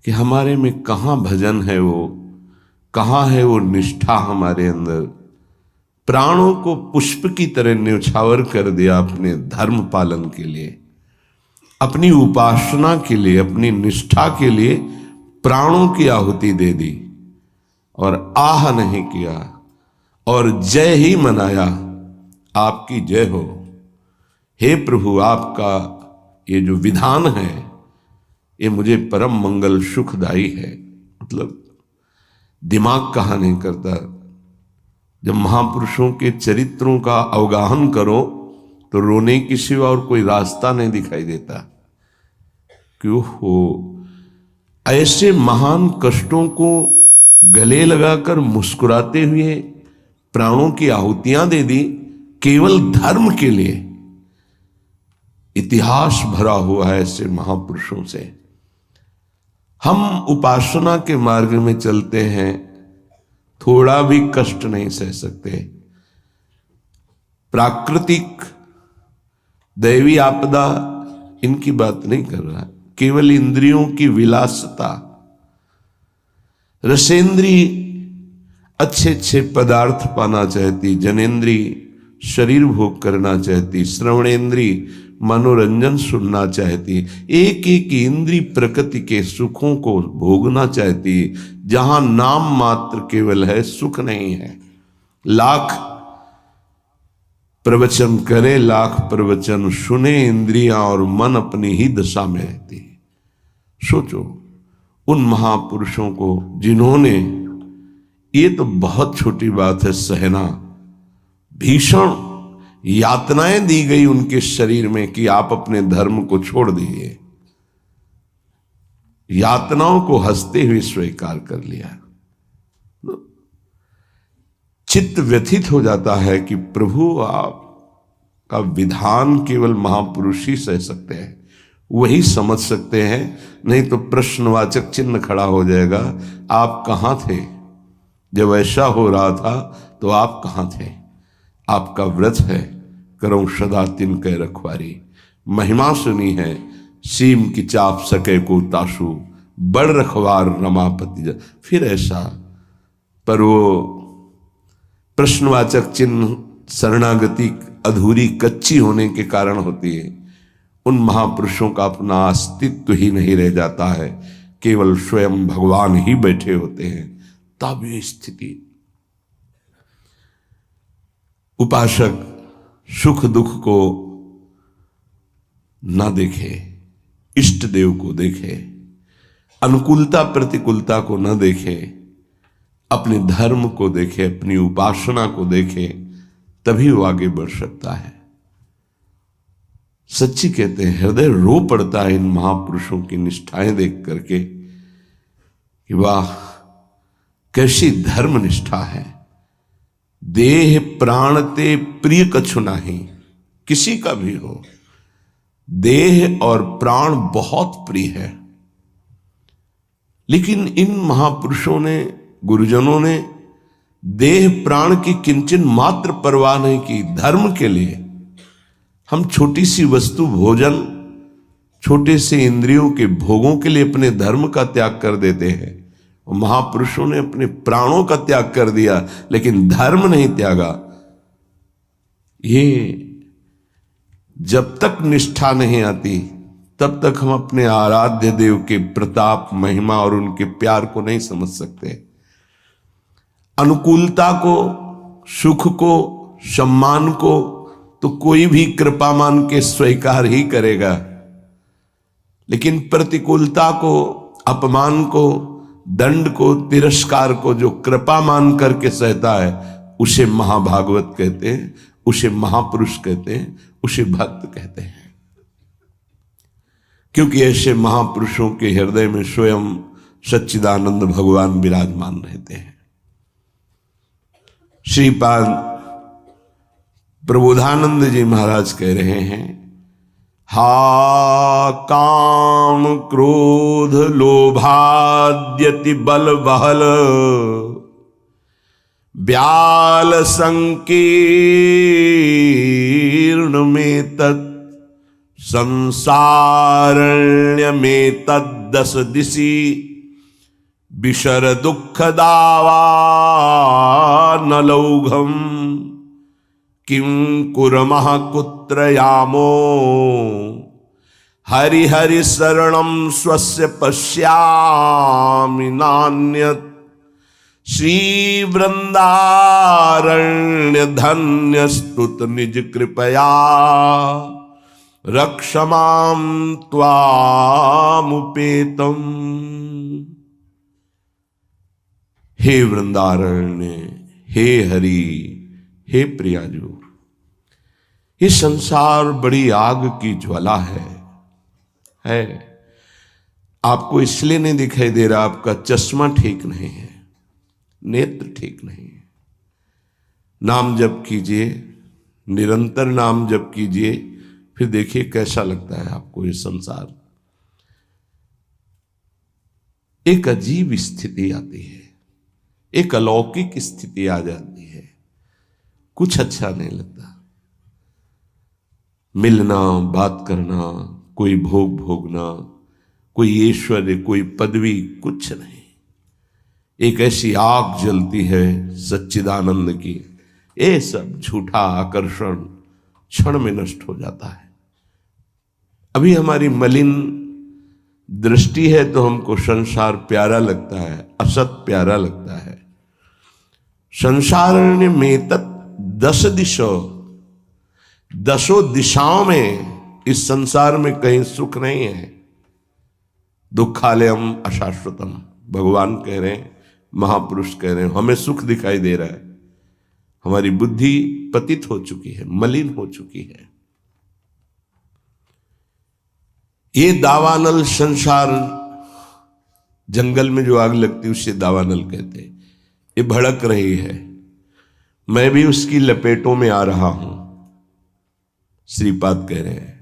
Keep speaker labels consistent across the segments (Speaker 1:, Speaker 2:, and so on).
Speaker 1: कि हमारे में कहाँ भजन है, वो कहाँ है वो निष्ठा हमारे अंदर। प्राणों को पुष्प की तरह न्यौछावर कर दिया अपने धर्म पालन के लिए, अपनी उपासना के लिए, अपनी निष्ठा के लिए प्राणों की आहुति दे दी और आह नहीं किया और जय ही मनाया, आपकी जय हो हे प्रभु। आपका ये जो विधान है ये मुझे परम मंगल सुखदायी है। मतलब दिमाग कहा नहीं करता। जब महापुरुषों के चरित्रों का अवगाहन करो तो रोने के सिवा और कोई रास्ता नहीं दिखाई देता। क्यों हो ऐसे महान कष्टों को गले लगाकर मुस्कुराते हुए प्राणों की आहुतियां दे दी केवल धर्म के लिए। इतिहास भरा हुआ है ऐसे महापुरुषों से। हम उपासना के मार्ग में चलते हैं, थोड़ा भी कष्ट नहीं सह सकते। प्राकृतिक दैवी आपदा इनकी बात नहीं कर रहा, केवल इंद्रियों की विलासता। रसेंद्री अच्छे अच्छे पदार्थ पाना चाहती, जनेन्द्री शरीर भोग करना चाहती, श्रवणेन्द्री मनोरंजन सुनना चाहती, एक एक इंद्री प्रकृति के सुखों को भोगना चाहती। जहां नाम मात्र केवल है, सुख नहीं है। लाख प्रवचन करे, लाख प्रवचन सुने, इंद्रियां और मन अपनी ही दशा में रहती। सोचो उन महापुरुषों को जिन्होंने, ये तो बहुत छोटी बात है सहना, भीषण यातनाएं दी गई उनके शरीर में कि आप अपने धर्म को छोड़ दीजिए। यातनाओं को हंसते हुए स्वीकार कर लिया। चित्त व्यथित हो जाता है कि प्रभु आपका विधान केवल महापुरुष ही सह सकते हैं, वही समझ सकते हैं, नहीं तो प्रश्नवाचक चिन्ह खड़ा हो जाएगा। आप कहां थे जब ऐसा हो रहा था? तो आप कहां थे? आपका व्रत है करऊं सदा तिनके रखवारी। महिमा सुनी है सीम की चाप सके को ताशु, बड़ रखवार रमापति। फिर ऐसा, पर वो प्रश्नवाचक चिन्ह शरणागति अधूरी कच्ची होने के कारण होती है। उन महापुरुषों का अपना अस्तित्व ही नहीं रह जाता है, केवल स्वयं भगवान ही बैठे होते हैं। तब ये स्थिति, उपासक सुख दुख को ना देखे, इष्ट देव को देखे, अनुकूलता प्रतिकूलता को न देखे, अपने धर्म को देखे, अपनी उपासना को देखे, तभी वो आगे बढ़ सकता है। सच्ची कहते हैं हृदय रो पड़ता है इन महापुरुषों की निष्ठाएं देख करके कि वाह कैसी धर्म निष्ठा है। देह प्राण ते प्रिय कछु नहीं, किसी का भी हो, देह और प्राण बहुत प्रिय है। लेकिन इन महापुरुषों ने, गुरुजनों ने देह प्राण की किंचन मात्र परवाह नहीं की। धर्म के लिए हम छोटी सी वस्तु भोजन, छोटे से इंद्रियों के भोगों के लिए अपने धर्म का त्याग कर देते हैं। महापुरुषों ने अपने प्राणों का त्याग कर दिया लेकिन धर्म नहीं त्यागा। ये जब तक निष्ठा नहीं आती तब तक हम अपने आराध्य देव के प्रताप, महिमा और उनके प्यार को नहीं समझ सकते। अनुकूलता को, सुख को, सम्मान को तो कोई भी कृपा मान के स्वीकार ही करेगा, लेकिन प्रतिकूलता को, अपमान को, दंड को, तिरस्कार को जो कृपा मान करके सहता है उसे महाभागवत कहते हैं, उसे महापुरुष कहते हैं, उसे भक्त कहते हैं। क्योंकि ऐसे महापुरुषों के हृदय में स्वयं सच्चिदानंद भगवान विराजमान रहते हैं। श्रीपाद प्रबोधानंद जी महाराज कह रहे हैं, हा काम क्रोध लोभाद्यति बल बहल, ब्याल संकीर्ण में तत् संसारण्य में तद्दस दिशि, विशर दुख दावा न लौघम किं कुर्मः कुत्र यामो हरि हरि शरणं स्वस्य पश्यामि नान्यत् श्री वृंदारण्य धन्य स्तुत निज कृपया रक्षमां त्वामुपेतम्। हे वृंदारण्य, हे हरि, हे प्रियाजू, ये संसार बड़ी आग की ज्वाला है। आपको इसलिए नहीं दिखाई दे रहा, आपका चश्मा ठीक नहीं है, नेत्र ठीक नहीं है। नाम जप कीजिए, निरंतर नाम जप कीजिए, फिर देखिए कैसा लगता है आपको ये संसार। एक अजीब स्थिति आती है, एक अलौकिक स्थिति आ जाती है, कुछ अच्छा नहीं लगता। मिलना, बात करना, कोई भोग भोगना, कोई ऐश्वर्य, कोई पदवी, कुछ नहीं। एक ऐसी आग जलती है सच्चिदानंद की, ये सब झूठा आकर्षण क्षण में नष्ट हो जाता है। अभी हमारी मलिन दृष्टि है तो हमको संसार प्यारा लगता है, असत प्यारा लगता है। संसारण्य में तत् 10 दिशो, 10 दिशाओं में इस संसार में कहीं सुख नहीं है। दुखालयम अशाश्वतम, भगवान कह रहे हैं, महापुरुष कह रहे हैं, हमें सुख दिखाई दे रहा है। हमारी बुद्धि पतित हो चुकी है, मलिन हो चुकी है। ये दावानल संसार, जंगल में जो आग लगती है उसे दावानल कहते हैं। ये भड़क रही है, मैं भी उसकी लपेटों में आ रहा हूं। श्रीपाद कह रहे हैं,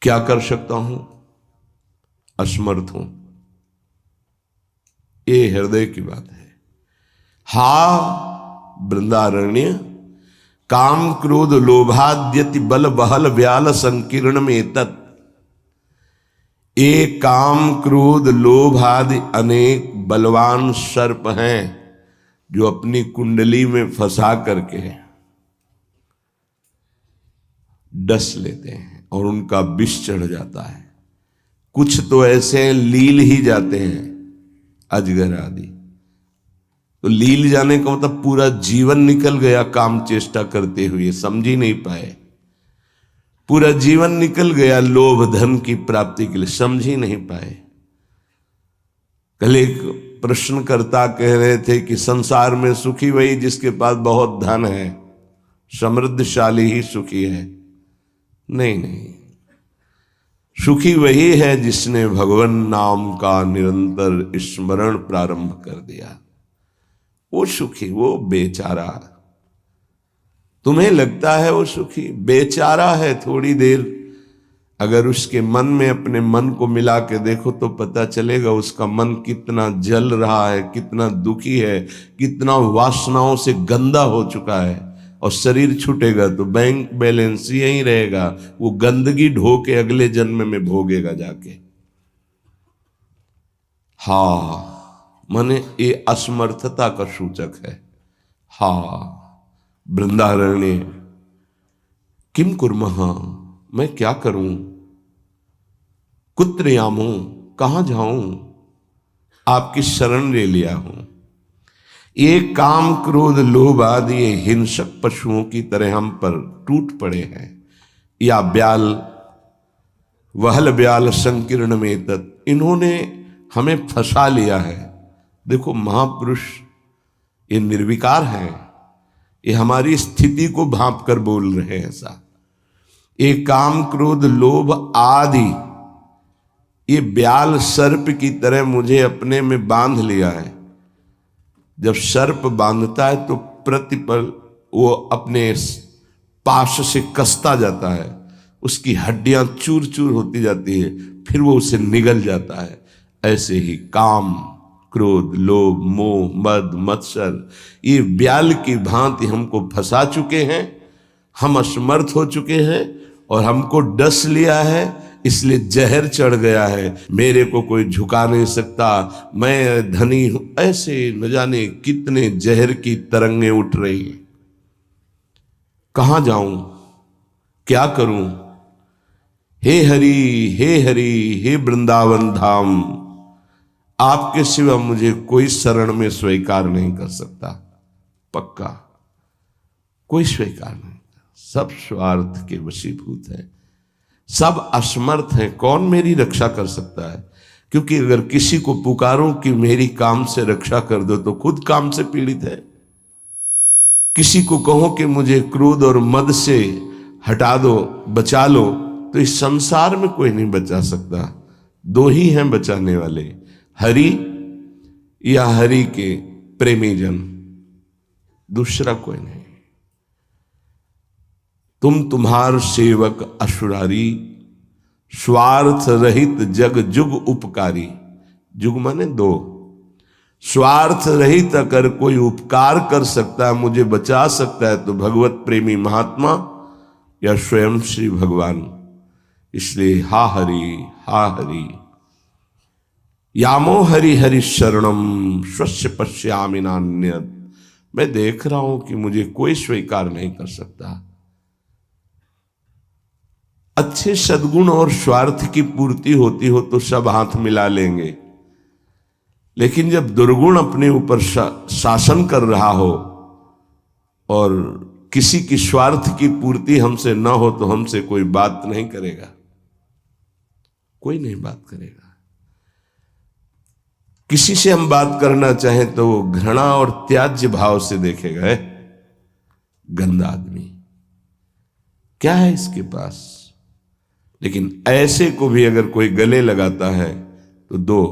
Speaker 1: क्या कर सकता हूं, असमर्थ हूं। ये हृदय की बात है। हा वृंदारण्य, काम क्रोध लोभाद्यति बल बहल व्याल संकीर्ण में तत्। ये काम क्रोध लोभ आदि अनेक बलवान सर्प हैं जो अपनी कुंडली में फंसा करके डस लेते हैं और उनका विष चढ़ जाता है। कुछ तो ऐसे लील ही जाते हैं, अजगर आदि। तो लील जाने का मतलब पूरा जीवन निकल गया काम चेष्टा करते हुए, समझ ही नहीं पाए। पूरा जीवन निकल गया लोभ धन की प्राप्ति के लिए, समझ ही नहीं पाए। कल एक प्रश्नकर्ता कह रहे थे कि संसार में सुखी वही जिसके पास बहुत धन है, समृद्धशाली ही सुखी है। नहीं नहीं, सुखी वही है जिसने भगवान नाम का निरंतर स्मरण प्रारंभ कर दिया। वो सुखी, वो बेचारा। तुम्हें लगता है वो सुखी, बेचारा है। थोड़ी देर अगर उसके मन में अपने मन को मिला के देखो तो पता चलेगा उसका मन कितना जल रहा है, कितना दुखी है, कितना वासनाओं से गंदा हो चुका है। और शरीर छूटेगा तो बैंक बैलेंस यही रहेगा, वो गंदगी ढो के अगले जन्म में भोगेगा जाके। हा माने ये असमर्थता का सूचक है। हा वृंदारण्य किम कुर्मः, मैं क्या करूं, कुत्र यामो, कहां जाऊं, आपकी शरण ले लिया हूं। ये काम क्रोध लोभ आदि ये हिंसक पशुओं की तरह हम पर टूट पड़े हैं, या ब्याल वहल ब्याल संकीर्ण में तत्, इन्होंने हमें फंसा लिया है। देखो महापुरुष ये निर्विकार हैं, ये हमारी स्थिति को भांप कर बोल रहे हैं ऐसा। ये काम क्रोध लोभ आदि ये ब्याल सर्प की तरह मुझे अपने में बांध लिया है। जब सर्प बांधता है तो प्रतिपल वो अपने पाश से कसता जाता है, उसकी हड्डियां चूर चूर होती जाती है, फिर वो उसे निगल जाता है। ऐसे ही काम क्रोध लोभ मोह मद मत्सर ये ब्याल की भांति हमको फंसा चुके हैं। हम असमर्थ हो चुके हैं और हमको डस लिया है। इसलिए जहर चढ़ गया है, मेरे को कोई झुका नहीं सकता, मैं धनी हूं। ऐसे न जाने कितने जहर की तरंगें उठ रही हैं। कहां जाऊं, क्या करूं? हे हरि, हे हरि, हे वृंदावन धाम, आपके सिवा मुझे कोई शरण में स्वीकार नहीं कर सकता। पक्का कोई स्वीकार नहीं। सब स्वार्थ के वशीभूत है, सब असमर्थ हैं। कौन मेरी रक्षा कर सकता है? क्योंकि अगर किसी को पुकारूं कि मेरी काम से रक्षा कर दो तो खुद काम से पीड़ित है। किसी को कहो कि मुझे क्रोध और मद से हटा दो, बचा लो, तो इस संसार में कोई नहीं बचा सकता। दो ही हैं बचाने वाले, हरि या हरि के प्रेमी जन, दूसरा कोई नहीं। तुम्हार सेवक असुरारी, स्वार्थ रहित जग जुग उपकारी। जुग माने दो। स्वार्थ रहित अगर कोई उपकार कर सकता है, मुझे बचा सकता है, तो भगवत प्रेमी महात्मा या स्वयं श्री भगवान। इसलिए हा हरि यामो हरि हरि शरणम स्वस्य पश्यामि नान्यत्। मैं देख रहा हूं कि मुझे कोई स्वीकार नहीं कर सकता। अच्छे सद्गुण और स्वार्थ की पूर्ति होती हो तो सब हाथ मिला लेंगे, लेकिन जब दुर्गुण अपने ऊपर शासन कर रहा हो और किसी की स्वार्थ की पूर्ति हमसे न हो तो हमसे कोई बात नहीं करेगा, कोई नहीं बात करेगा। किसी से हम बात करना चाहें तो वो घृणा और त्याज्य भाव से देखेगा, है गंदा आदमी, क्या है इसके पास। लेकिन ऐसे को भी अगर कोई गले लगाता है तो दो,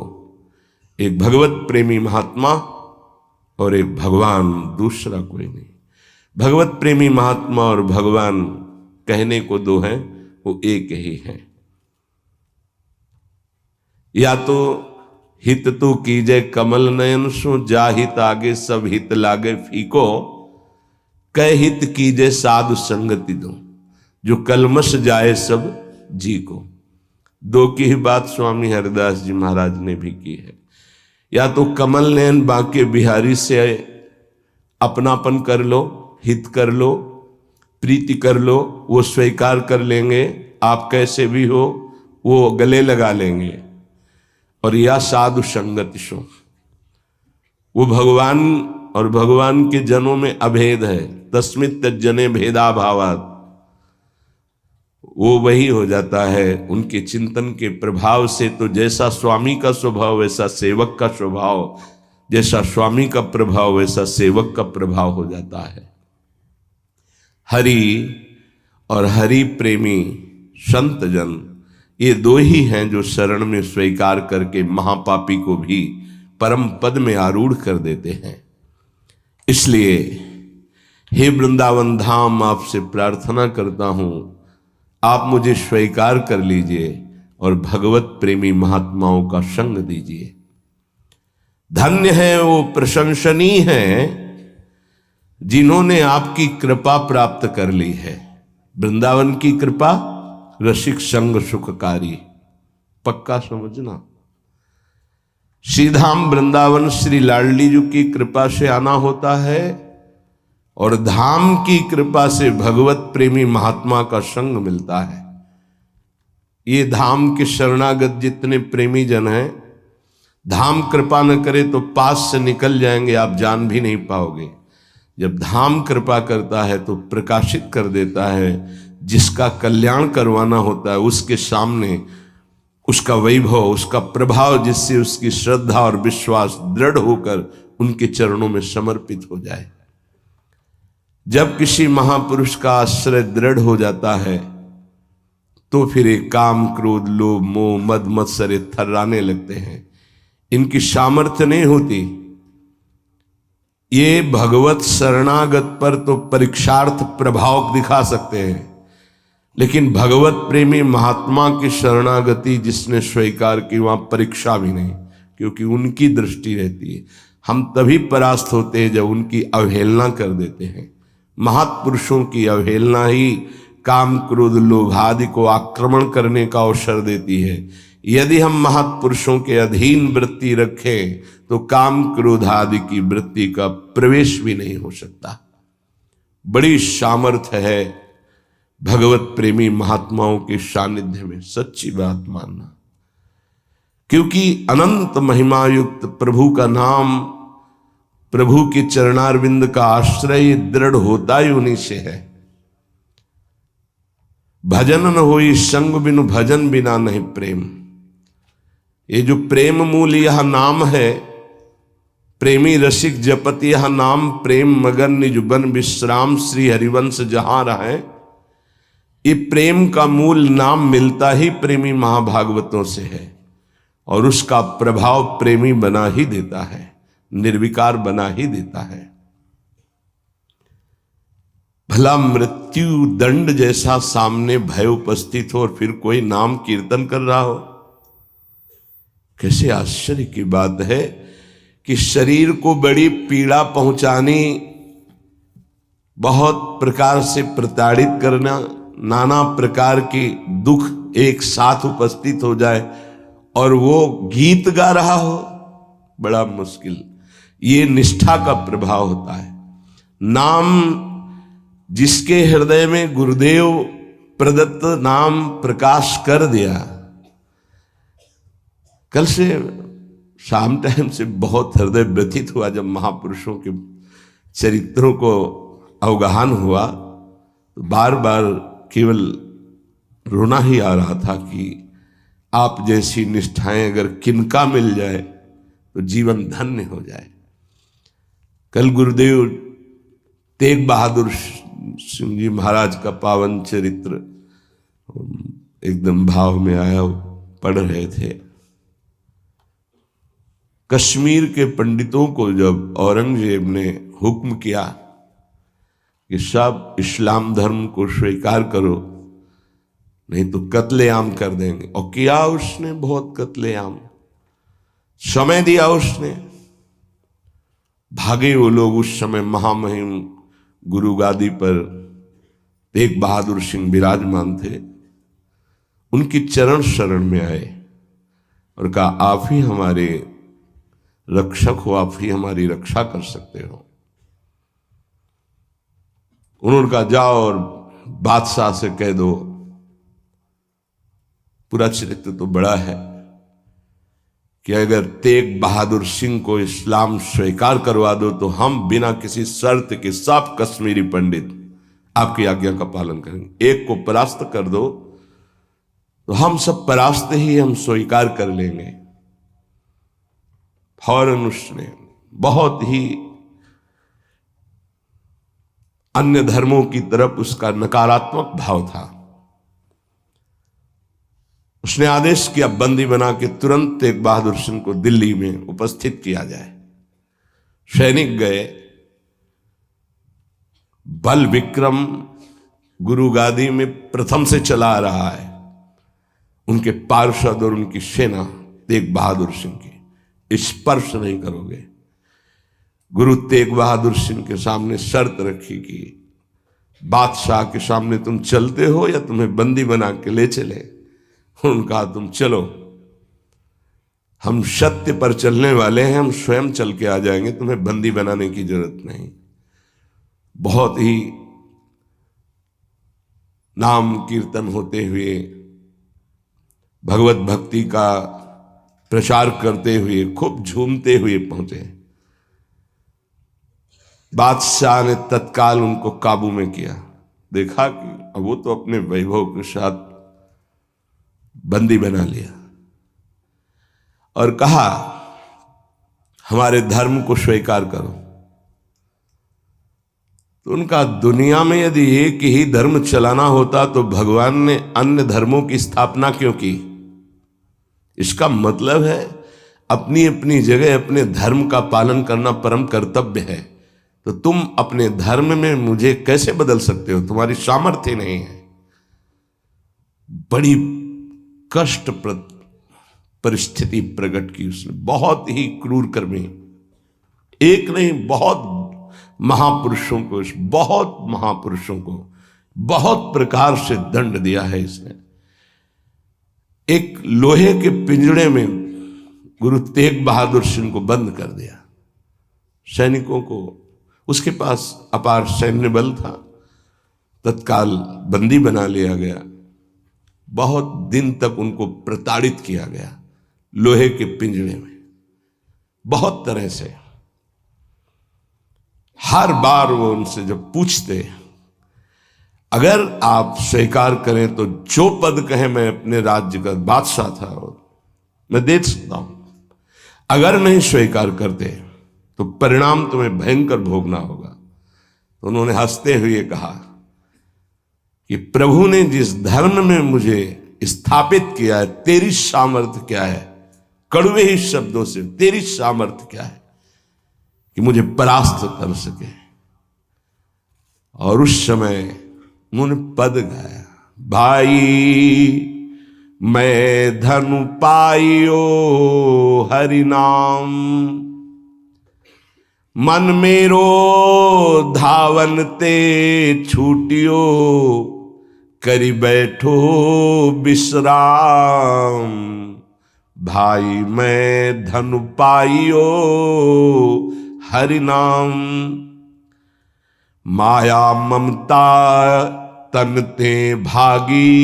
Speaker 1: एक भगवत प्रेमी महात्मा और एक भगवान, दूसरा कोई नहीं। भगवत प्रेमी महात्मा और भगवान कहने को दो हैं, वो एक ही हैं। या तो हित तो कीजे कमल नयन सो, जा हित आगे सब हित लागे फीको, कह हित कीजे साधु संगति दो, जो कलमश जाए सब जी को। दो की ही बात स्वामी हरिदास जी महाराज ने भी की है। या तो कमल नयन बांके बिहारी से अपनापन कर लो, हित कर लो, प्रीति कर लो, वो स्वीकार कर लेंगे, आप कैसे भी हो वो गले लगा लेंगे। और या साधु संगति सो, वो भगवान और भगवान के जनों में अभेद है, तस्मित तज्जने भेदा भावात, वो वही हो जाता है उनके चिंतन के प्रभाव से। तो जैसा स्वामी का स्वभाव वैसा सेवक का स्वभाव, जैसा स्वामी का प्रभाव वैसा सेवक का प्रभाव हो जाता है। हरि और हरि प्रेमी संत जन, ये दो ही हैं जो शरण में स्वीकार करके महापापी को भी परम पद में आरूढ़ कर देते हैं। इसलिए हे वृंदावन धाम, आपसे प्रार्थना करता हूं, आप मुझे स्वीकार कर लीजिए और भगवत प्रेमी महात्माओं का संग दीजिए। धन्य है वो, प्रशंसनीय है जिन्होंने आपकी कृपा प्राप्त कर ली है। वृंदावन की कृपा रसिक संग सुखकारी, पक्का समझना। श्रीधाम वृंदावन श्री लाडली जी की कृपा से आना होता है और धाम की कृपा से भगवत प्रेमी महात्मा का संग मिलता है। ये धाम के शरणागत जितने प्रेमी जन हैं, धाम कृपा न करे तो पास से निकल जाएंगे, आप जान भी नहीं पाओगे। जब धाम कृपा करता है तो प्रकाशित कर देता है। जिसका कल्याण करवाना होता है उसके सामने उसका वैभव, उसका प्रभाव, जिससे उसकी श्रद्धा और विश्वास दृढ़ होकर उनके चरणों में समर्पित हो जाए। जब किसी महापुरुष का आश्रय दृढ़ हो जाता है तो फिर एक काम क्रोध लोभ मोह मद मत्सर थर्राने लगते हैं। इनकी सामर्थ्य नहीं होती। ये भगवत शरणागत पर तो परीक्षार्थ प्रभाव दिखा सकते हैं, लेकिन भगवत प्रेमी महात्मा की शरणागति जिसने स्वीकार की वहां परीक्षा भी नहीं, क्योंकि उनकी दृष्टि रहती है। हम तभी परास्त होते हैं जब उनकी अवहेलना कर देते हैं। महापुरुषों की अवहेलना ही काम क्रोध लोभ आदि को आक्रमण करने का अवसर देती है। यदि हम महापुरुषों के अधीन वृत्ति रखें तो काम क्रोध आदि की वृत्ति का प्रवेश भी नहीं हो सकता। बड़ी सामर्थ्य है भगवत प्रेमी महात्माओं के सानिध्य में, सच्ची बात मानना। क्योंकि अनंत महिमा युक्त प्रभु का नाम, प्रभु के चरणारविंद का आश्रय दृढ़ होता ही उन्हीं से है। भजन न होई संग बिनु भजन बिना नहीं प्रेम। ये जो प्रेम मूल यह नाम है, प्रेमी रसिक जपत यह नाम, प्रेम मगन निज बन विश्राम, श्री हरिवंश जहां रहे। ये प्रेम का मूल नाम मिलता ही प्रेमी महाभागवतों से है और उसका प्रभाव प्रेमी बना ही देता है, निर्विकार बना ही देता है। भला मृत्यु दंड जैसा सामने भय उपस्थित हो और फिर कोई नाम कीर्तन कर रहा हो। कैसे आश्चर्य की बात है कि शरीर को बड़ी पीड़ा पहुंचानी, बहुत प्रकार से प्रताड़ित करना, नाना प्रकार के दुख एक साथ उपस्थित हो जाए और वो गीत गा रहा हो, बड़ा मुश्किल। ये निष्ठा का प्रभाव होता है। नाम जिसके हृदय में गुरुदेव प्रदत्त नाम प्रकाश कर दिया। कल से शाम टाइम से बहुत हृदय व्यथित हुआ जब महापुरुषों के चरित्रों को अवगाहन हुआ, तो बार बार केवल रोना ही आ रहा था कि आप जैसी निष्ठाएं अगर किनका मिल जाए तो जीवन धन्य हो जाए। कल गुरुदेव तेग बहादुर सिंह जी महाराज का पावन चरित्र एकदम भाव में आया, पढ़ रहे थे। कश्मीर के पंडितों को जब औरंगजेब ने हुक्म किया कि सब इस्लाम धर्म को स्वीकार करो नहीं तो कत्लेआम कर देंगे, और किया उसने बहुत कत्लेआम, समय दिया उसने। भागे वो लोग। उस समय महामहिम गुरु गादी पर तेग बहादुर सिंह विराजमान थे। उनकी चरण शरण में आए और कहा आप ही हमारे रक्षक हो, आप ही हमारी रक्षा कर सकते हो। उन्होंने कहा जाओ और बादशाह से कह दो। पूरा चरित्र तो बड़ा है कि अगर तेग बहादुर सिंह को इस्लाम स्वीकार करवा दो तो हम बिना किसी शर्त के सब कश्मीरी पंडित आपकी आज्ञा का पालन करेंगे। एक को परास्त कर दो तो हम सब परास्त ही हम स्वीकार कर लेंगे। फौरन उसने बहुत ही अन्य धर्मों की तरफ उसका नकारात्मक भाव था। उसने आदेश किया बंदी बना के तुरंत तेग बहादुर सिंह को दिल्ली में उपस्थित किया जाए। सैनिक गए। बल विक्रम गुरु गादी में प्रथम से चला आ रहा है। उनके पार्षद और उनकी सेना तेग बहादुर सिंह की स्पर्श नहीं करोगे। गुरु तेग बहादुर सिंह के सामने शर्त रखी कि बादशाह के सामने तुम चलते हो या तुम्हें बंदी बना के ले चले। उनका तुम चलो, हम सत्य पर चलने वाले हैं, हम स्वयं चल के आ जाएंगे, तुम्हें बंदी बनाने की जरूरत नहीं। बहुत ही नाम कीर्तन होते हुए, भगवत भक्ति का प्रचार करते हुए, खूब झूमते हुए पहुंचे। बादशाह ने तत्काल उनको काबू में किया। देखा कि अब वो तो अपने वैभव के साथ बंदी बना लिया और कहा हमारे धर्म को स्वीकार करो। तो उनका दुनिया में यदि एक ही धर्म चलाना होता तो भगवान ने अन्य धर्मों की स्थापना क्यों की? इसका मतलब है अपनी अपनी जगह अपने धर्म का पालन करना परम कर्तव्य है। तो तुम अपने धर्म में मुझे कैसे बदल सकते हो? तुम्हारी सामर्थ्य नहीं है। बड़ी कष्टप्रद परिस्थिति प्रकट की उसने, बहुत ही क्रूर कर्मी। एक नहीं बहुत महापुरुषों को बहुत प्रकार से दंड दिया है इसने। एक लोहे के पिंजड़े में गुरु तेग बहादुर सिंह को बंद कर दिया। सैनिकों को, उसके पास अपार सैन्य बल था, तत्काल बंदी बना लिया गया। बहुत दिन तक उनको प्रताड़ित किया गया लोहे के पिंजड़े में, बहुत तरह से। हर बार वो उनसे जब पूछते, अगर आप स्वीकार करें तो जो पद कहे, मैं अपने राज्य का बादशाह था और मैं दे सकता हूं, अगर नहीं स्वीकार करते तो परिणाम तुम्हें भयंकर भोगना होगा। तो उन्होंने हंसते हुए कहा कि प्रभु ने जिस धर्म में मुझे स्थापित किया है, तेरी सामर्थ्य क्या है? कड़वे ही शब्दों से, तेरी सामर्थ्य क्या है कि मुझे परास्त कर सके? और उस समय उन्होंने पद गाया, भाई मैं धनु पाइयो हरि नाम, मन मेरो धावन ते छूटियो, करी बैठो विश्राम। भाई मैं धनु पाइयो हरि नाम, माया ममता तन ते भागी,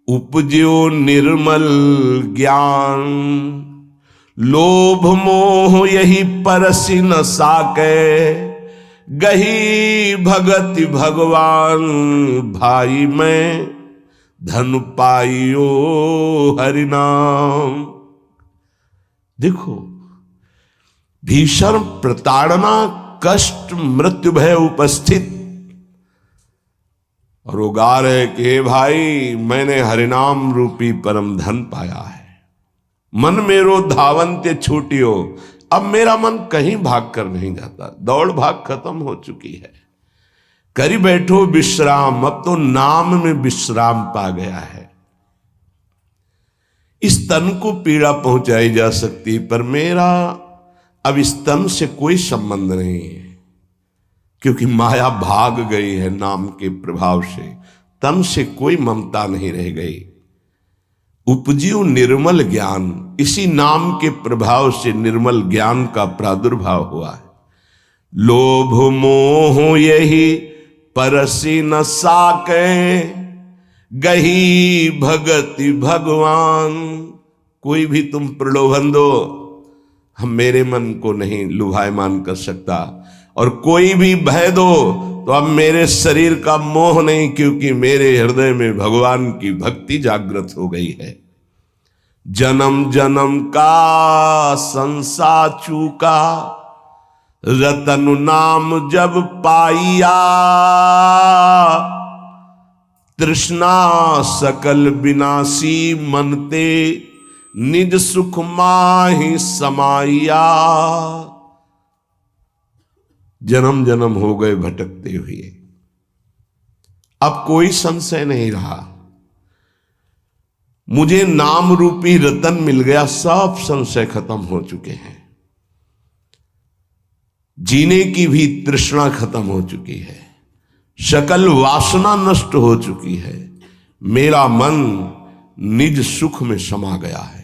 Speaker 1: उपज्यो निर्मल ज्ञान। लोभ मोह यही परसि न साके, गही भगति भगवान। भाई मैं धन पाइयो हरि नाम। देखो, भीषण प्रताड़ना, कष्ट, मृत्यु भय उपस्थित, और वो गा रहे कि हे भाई मैंने हरिनाम रूपी परम धन पाया है। मन मेरो धावन्ते छूटियो, अब मेरा मन कहीं भाग कर नहीं जाता, दौड़ भाग खत्म हो चुकी है। करी बैठो विश्राम, अब तो नाम में विश्राम पा गया है। इस तन को पीड़ा पहुंचाई जा सकती, पर मेरा अब इस तन से कोई संबंध नहीं है, क्योंकि माया भाग गई है नाम के प्रभाव से। तन से कोई ममता नहीं रह गई। उपजियो निर्मल ज्ञान, इसी नाम के प्रभाव से निर्मल ज्ञान का प्रादुर्भाव हुआ है। लोभ मोह यही परसि न साके, गही भगति भगवान। कोई भी तुम प्रलोभन दो, हम मेरे मन को नहीं लुभायमान कर सकता, और कोई भी भय दो तो अब मेरे शरीर का मोह नहीं, क्योंकि मेरे हृदय में भगवान की भक्ति जागृत हो गई है। जन्म जन्म का संसार चूका, रतन नाम जब पाइया। तृष्णा सकल विनाशी मनते, निज सुख माहि समाइया। जन्म जन्म हो गए भटकते हुए, अब कोई संशय नहीं रहा। मुझे नाम रूपी रतन मिल गया, सब संशय खत्म हो चुके हैं। जीने की भी तृष्णा खत्म हो चुकी है, सकल वासना नष्ट हो चुकी है। मेरा मन निज सुख में समा गया है।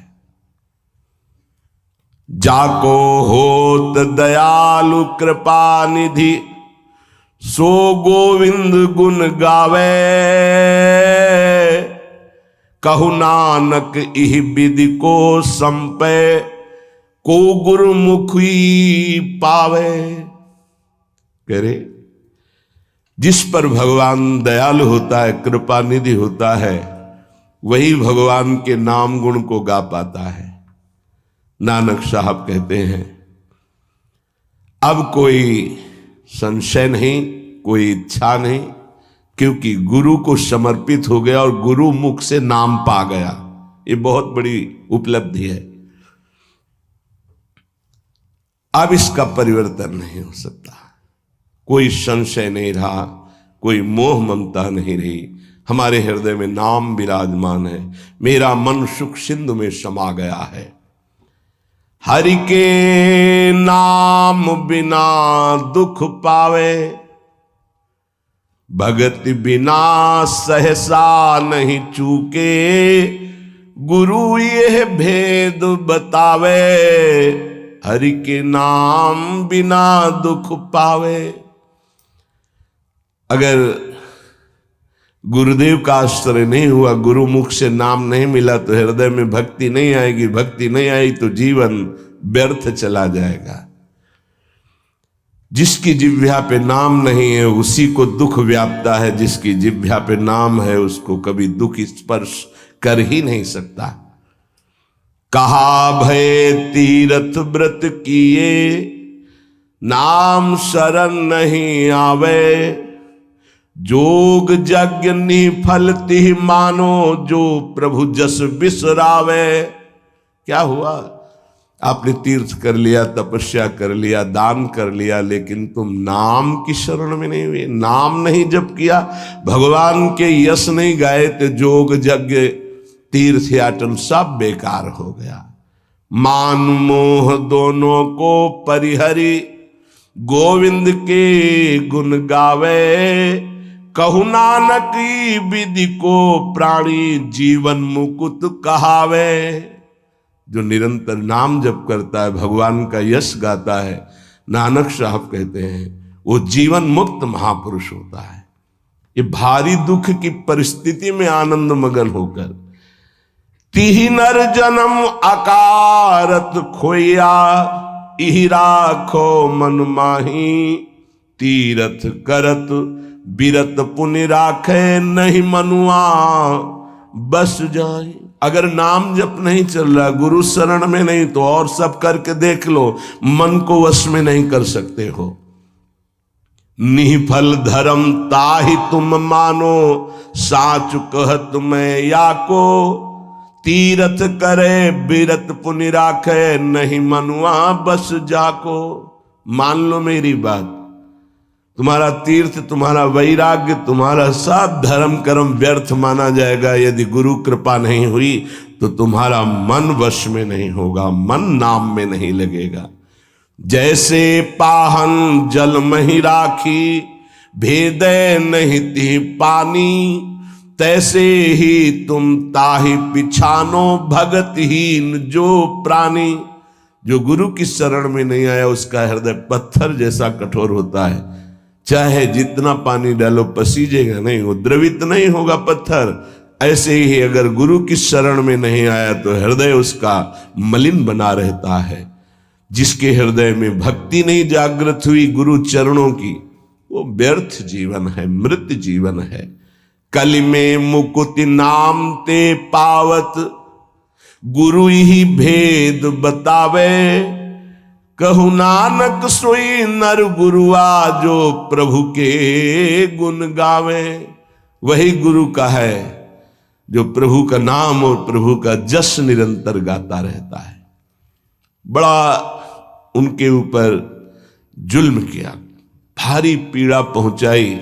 Speaker 1: जाको होत दयालु कृपा निधि, सो गोविंद गुण गावे। कहु नानक इह विधि को संपे, को गुरुमुखी पावे। कह रहे, जिस पर भगवान दयालु होता है, कृपा निधि होता है, वही भगवान के नाम गुण को गा पाता है। नानक साहब कहते हैं, अब कोई संशय नहीं, कोई इच्छा नहीं, क्योंकि गुरु को समर्पित हो गया और गुरु मुख से नाम पा गया। ये बहुत बड़ी उपलब्धि है। अब इसका परिवर्तन नहीं हो सकता। कोई संशय नहीं रहा, कोई मोह ममता नहीं रही। हमारे हृदय में नाम विराजमान है। मेरा मन सुख सिंधु में समा गया है। हरि के नाम बिना दुख पावे, भगति बिना सहसा नहीं चूके, गुरु यह भेद बतावे, हरि के नाम बिना दुख पावे। अगर गुरुदेव का आश्रय नहीं हुआ, गुरु मुख से नाम नहीं मिला, तो हृदय में भक्ति नहीं आएगी। भक्ति नहीं आई तो जीवन व्यर्थ चला जाएगा। जिसकी जिह्वा पे नाम नहीं है उसी को दुख व्यापता है, जिसकी जिह्वा पे नाम है उसको कभी दुख स्पर्श कर ही नहीं सकता। कहा भय तीर्थ व्रत किए, नाम शरण नहीं आवे, जोग यज्ञ निफल तिहि मानो, जो प्रभु जस बिसरावे। क्या हुआ? आपने तीर्थ कर लिया, तपस्या कर लिया, दान कर लिया, लेकिन तुम नाम की शरण में नहीं हुए, नाम नहीं जप किया, भगवान के यश नहीं गाए, तो जोग यज्ञ तीर्थ याटन सब बेकार हो गया। मान मोह दोनों को परिहरी, गोविंद के गुण गावे, कहु नानक विधि को प्राणी, जीवन मुकुट कहावे। जो निरंतर नाम जप करता है, भगवान का यश गाता है, नानक साहब कहते हैं वो जीवन मुक्त महापुरुष होता है। ये भारी दुख की परिस्थिति में आनंद मगन होकर, तिहि नर जन्म अकारत खोया, इहि राखो मन माही, तीरथ करत बिरत पुनि राखे, नहीं मनुआ बस जाए। अगर नाम जप नहीं चल रहा, गुरु शरण में नहीं, तो और सब करके देख लो, मन को वश में नहीं कर सकते हो। निफल धर्म ताहि तुम मानो, साच कहत मैं या को, तीरथ करे बिरत पुनि राखे, नहीं मनुआ बस जाको। मान लो मेरी बात, तुम्हारा तीर्थ, तुम्हारा वैराग्य, तुम्हारा सब धर्म कर्म व्यर्थ माना जाएगा यदि गुरु कृपा नहीं हुई, तो तुम्हारा मन वश में नहीं होगा, मन नाम में नहीं लगेगा। जैसे पाहन जल मही राखी, भेदे नहीं ती पानी, तैसे ही तुम ताहि पिछानो, भगतहीन जो प्राणी। जो गुरु की शरण में नहीं आया उसका हृदय पत्थर जैसा कठोर होता है, चाहे जितना पानी डालो पसीजेगा नहीं, वो द्रवित नहीं होगा पत्थर। ऐसे ही अगर गुरु की शरण में नहीं आया तो हृदय उसका मलिन बना रहता है। जिसके हृदय में भक्ति नहीं जागृत हुई गुरु चरणों की, वो व्यर्थ जीवन है, मृत जीवन है। कलि में मुकुति नाम ते पावत, गुरु ही भेद बतावे, कहु नानक सोई नर गुरुआ, जो प्रभु के गुण गावे। वही गुरु का है जो प्रभु का नाम और प्रभु का जस निरंतर गाता रहता है। बड़ा उनके ऊपर जुल्म किया, भारी पीड़ा पहुंचाई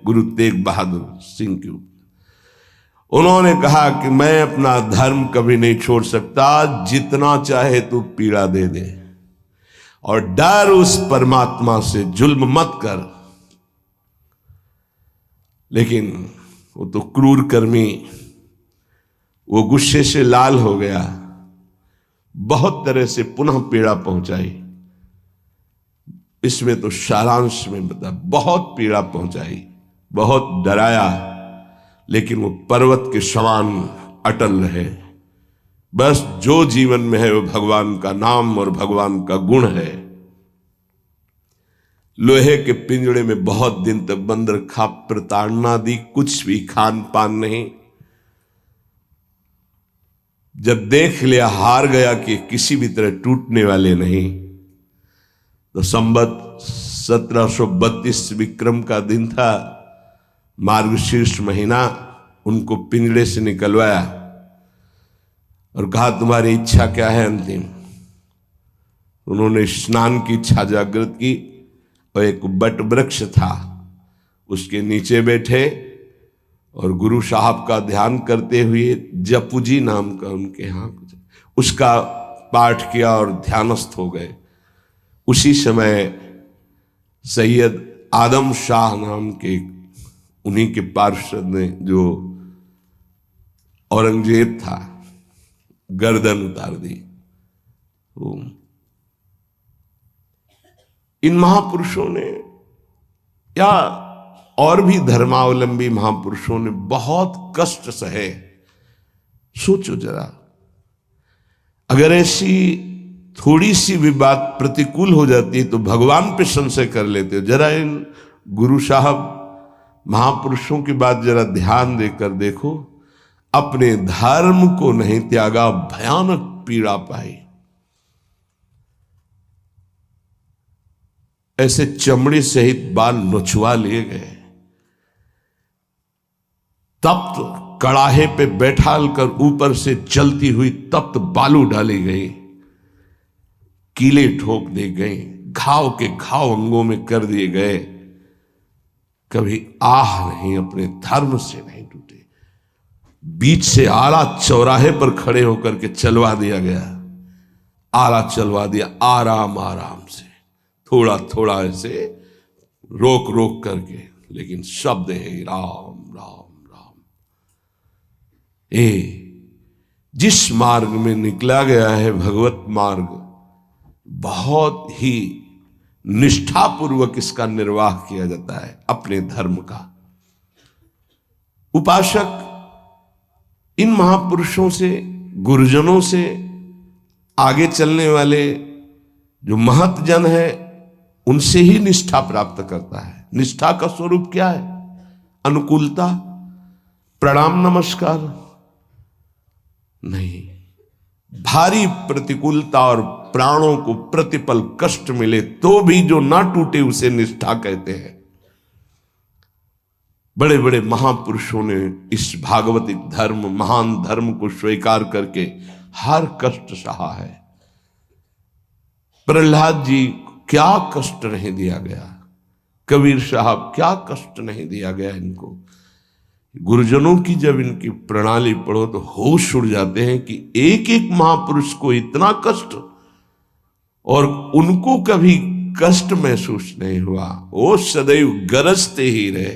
Speaker 1: गुरु तेग बहादुर सिंह के ऊपर। उन्होंने कहा कि मैं अपना धर्म कभी नहीं छोड़ सकता, जितना चाहे तू पीड़ा दे दे, और डर उस परमात्मा से, जुल्म मत कर। लेकिन वो तो क्रूर कर्मी, वो गुस्से से लाल हो गया, बहुत तरह से पुनः पीड़ा पहुंचाई। इसमें तो सारांश में बता, बहुत पीड़ा पहुंचाई, बहुत डराया, लेकिन वो पर्वत के समान अटल रहे। बस जो जीवन में है वो भगवान का नाम और भगवान का गुण है। लोहे के पिंजड़े में बहुत दिन तक बंद रखा, प्रताड़ना दी, कुछ भी खान पान नहीं। जब देख लिया हार गया कि किसी भी तरह टूटने वाले नहीं, तो संवत 1732 विक्रम का दिन था, मार्गशीर्ष महीना। उनको पिंजड़े से निकलवाया और कहा तुम्हारी इच्छा क्या है अंतिम। उन्होंने स्नान की इच्छा जागृत की और एक बट वृक्ष था उसके नीचे बैठे और गुरु साहब का ध्यान करते हुए, जपुजी नाम का उनके यहाँ उसका पाठ किया और ध्यानस्थ हो गए। उसी समय सैयद आदम शाह नाम के उन्हीं के पार्षद ने, जो औरंगजेब था, गर्दन उतार दी। इन महापुरुषों ने या और भी धर्मावलंबी महापुरुषों ने बहुत कष्ट सहे। सोचो जरा, अगर ऐसी थोड़ी सी भी बात प्रतिकूल हो जाती है तो भगवान पे संशय कर लेते हो। जरा इन गुरु साहब महापुरुषों की बात जरा ध्यान देकर देखो। अपने धर्म को नहीं त्यागा, भयानक पीड़ा पाई। ऐसे चमड़ी सहित बाल नोचवा लिए गए, तप्त कड़ाहे पे बैठाल कर ऊपर से चलती हुई तप्त बालू डाली गई, कीले ठोक दी गई, घाव के घाव अंगों में कर दिए गए। कभी आह नहीं, अपने धर्म से नहीं टूटे। बीच से आला चौराहे पर खड़े होकर के चलवा दिया गया, आला चलवा दिया, आराम आराम से, थोड़ा थोड़ा ऐसे रोक रोक करके, लेकिन शब्द है राम राम राम। जिस मार्ग में निकला गया है भगवत मार्ग, बहुत ही निष्ठापूर्वक इसका निर्वाह किया जाता है अपने धर्म का। उपासक इन महापुरुषों से, गुरुजनों से, आगे चलने वाले जो महत जन है, उनसे ही निष्ठा प्राप्त करता है। निष्ठा का स्वरूप क्या है? अनुकूलता, प्रणाम नमस्कार नहीं। भारी प्रतिकूलता और प्राणों को प्रतिपल कष्ट मिले तो भी जो ना टूटे उसे निष्ठा कहते हैं। बड़े बड़े महापुरुषों ने इस भागवतिक धर्म, महान धर्म को स्वीकार करके हर कष्ट सहा है। प्रहलाद जी क्या कष्ट नहीं दिया गया, कबीर साहब क्या कष्ट नहीं दिया गया इनको। गुरुजनों की जब इनकी प्रणाली पढ़ो तो होश उड़ जाते हैं कि एक एक महापुरुष को इतना कष्ट, और उनको कभी कष्ट महसूस नहीं हुआ। वो सदैव गरजते ही रहे।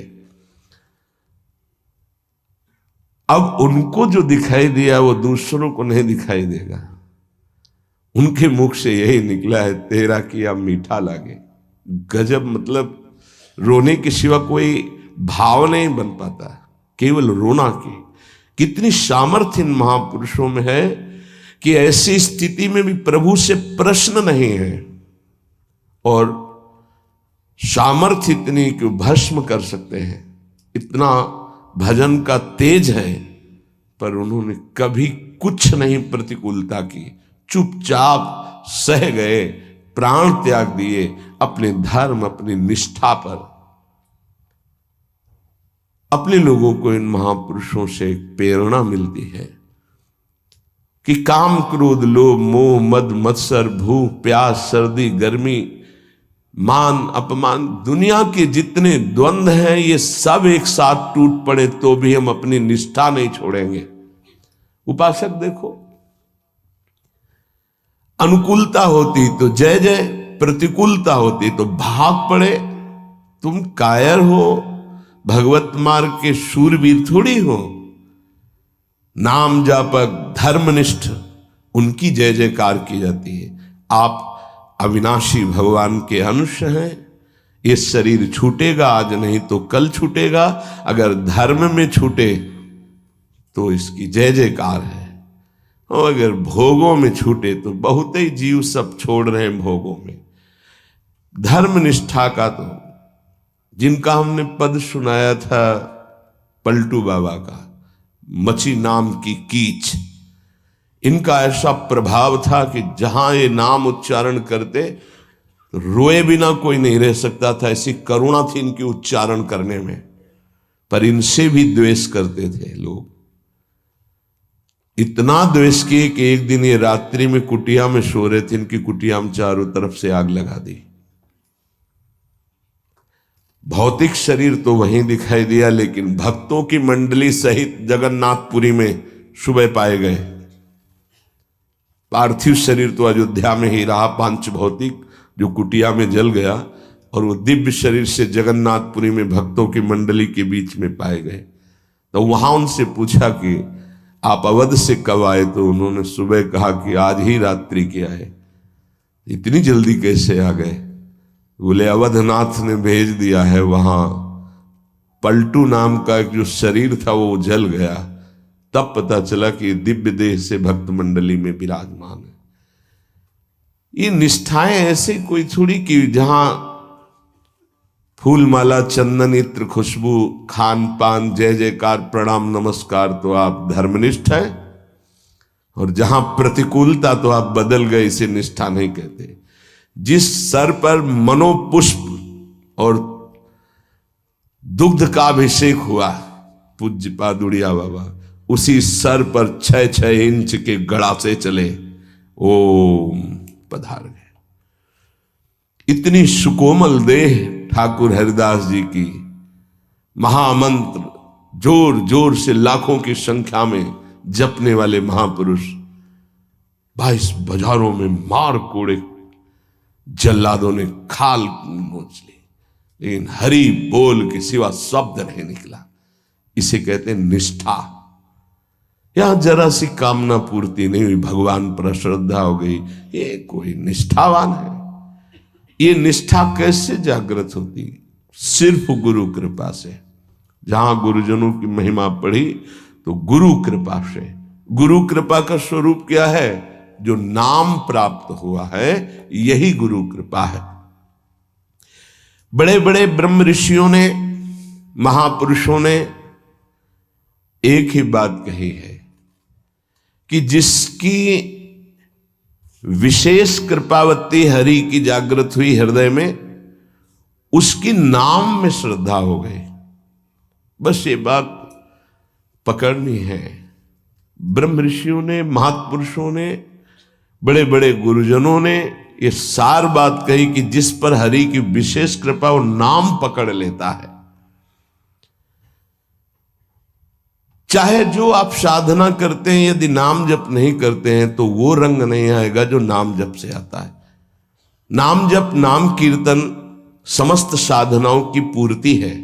Speaker 1: अब उनको जो दिखाई दिया वो दूसरों को नहीं दिखाई देगा। उनके मुख से यही निकला है, तेरा किया मीठा लागे। गजब, मतलब रोने के सिवा कोई भाव नहीं बन पाता, केवल रोना की। कितनी सामर्थ्य इन महापुरुषों में है कि ऐसी स्थिति में भी प्रभु से प्रश्न नहीं है, और सामर्थ्य इतनी कि भस्म कर सकते हैं। इतना भजन का तेज है, पर उन्होंने कभी कुछ नहीं प्रतिकूलता की, चुपचाप सह गए, प्राण त्याग दिए अपने धर्म, अपनी निष्ठा पर। अपने लोगों को इन महापुरुषों से एक प्रेरणा मिलती है कि काम, क्रोध, लोभ, मोह, मद, मत्सर, भूख, प्यास, सर्दी, गर्मी, मान, अपमान, दुनिया के जितने द्वंद्व हैं ये सब एक साथ टूट पड़े तो भी हम अपनी निष्ठा नहीं छोड़ेंगे। उपासक देखो, अनुकूलता होती तो जय जय, प्रतिकूलता होती तो भाग पड़े। तुम कायर हो, भगवत मार्ग के शूरवीर थोड़ी हो। नाम जापक, धर्मनिष्ठ, उनकी जय जयकार की जाती है। आप अविनाशी भगवान के अंश हैं। ये शरीर छूटेगा, आज नहीं तो कल छूटेगा। अगर धर्म में छूटे तो इसकी जय जयकार है, और अगर भोगों में छूटे तो बहुत ही जीव सब छोड़ रहे हैं भोगों में। धर्मनिष्ठा का तो जिनका हमने पद सुनाया था पलटू बाबा का, मची नाम की कीच, इनका ऐसा प्रभाव था कि जहां ये नाम उच्चारण करते रोए बिना कोई नहीं रह सकता था। ऐसी करुणा थी इनकी उच्चारण करने में। पर इनसे भी द्वेष करते थे लोग, इतना द्वेष किए कि एक दिन ये रात्रि में कुटिया में सो रहे थे, इनकी कुटिया में चारों तरफ से आग लगा दी। भौतिक शरीर तो वहीं दिखाई दिया, लेकिन भक्तों की मंडली सहित जगन्नाथपुरी में सुबह पाए गए। पार्थिव शरीर तो अयोध्या में ही रहा, पांच भौतिक जो कुटिया में जल गया, और वो दिव्य शरीर से जगन्नाथपुरी में भक्तों की मंडली के बीच में पाए गए। तो वहां उनसे पूछा कि आप अवध से कब आए? तो उन्होंने सुबह कहा कि आज ही रात्रि के आए। इतनी जल्दी कैसे आ गए? बोले अवधनाथ ने भेज दिया है। वहां पलटू नाम का एक जो शरीर था वो जल गया, तब पता चला कि दिव्य देह से भक्त मंडली में विराजमान है। ये निष्ठाएं ऐसे कोई थोड़ी कि जहां फूल माला चंदन इत्र खुशबू खान पान जय जयकार प्रणाम नमस्कार तो आप धर्मनिष्ठ है, और जहां प्रतिकूलता तो आप बदल गए, इसे निष्ठा नहीं कहते। जिस सर पर मनोपुष्प और दुग्ध का अभिषेक हुआ पूज्य पादुड़िया बाबा, उसी सर पर 6-6 इंच के गड़ासे चले, ओम पधार गए। इतनी सुकोमल देह ठाकुर हरिदास जी की, महामंत्र जोर जोर से लाखों की संख्या में जपने वाले महापुरुष 22 बाजारों में मार कोड़े जल्लादों ने खाल नोच ली, लेकिन हरि बोल के सिवा शब्द नहीं निकला। इसे कहते हैं निष्ठा। यहां जरा सी कामना पूर्ति नहीं हुई, भगवान पर श्रद्धा हो गई, ये कोई निष्ठावान है? ये निष्ठा कैसे जागृत होती? सिर्फ गुरु कृपा से। जहां गुरुजनों की महिमा पढ़ी तो गुरु कृपा से। गुरु कृपा का स्वरूप क्या है? जो नाम प्राप्त हुआ है यही गुरु कृपा है। बड़े बड़े ब्रह्म ऋषियों ने, महापुरुषों ने एक ही बात कही है कि जिसकी विशेष कृपावती हरि की जागृत हुई हृदय में, उसकी नाम में श्रद्धा हो गई। बस ये बात पकड़नी है। ब्रह्म ऋषियों ने, महापुरुषों ने, बड़े बड़े गुरुजनों ने ये सार बात कही कि जिस पर हरि की विशेष कृपा वो नाम पकड़ लेता है। चाहे जो आप साधना करते हैं, यदि नाम जप नहीं करते हैं तो वो रंग नहीं आएगा जो नाम जप से आता है। नाम जप, नाम कीर्तन समस्त साधनाओं की पूर्ति है।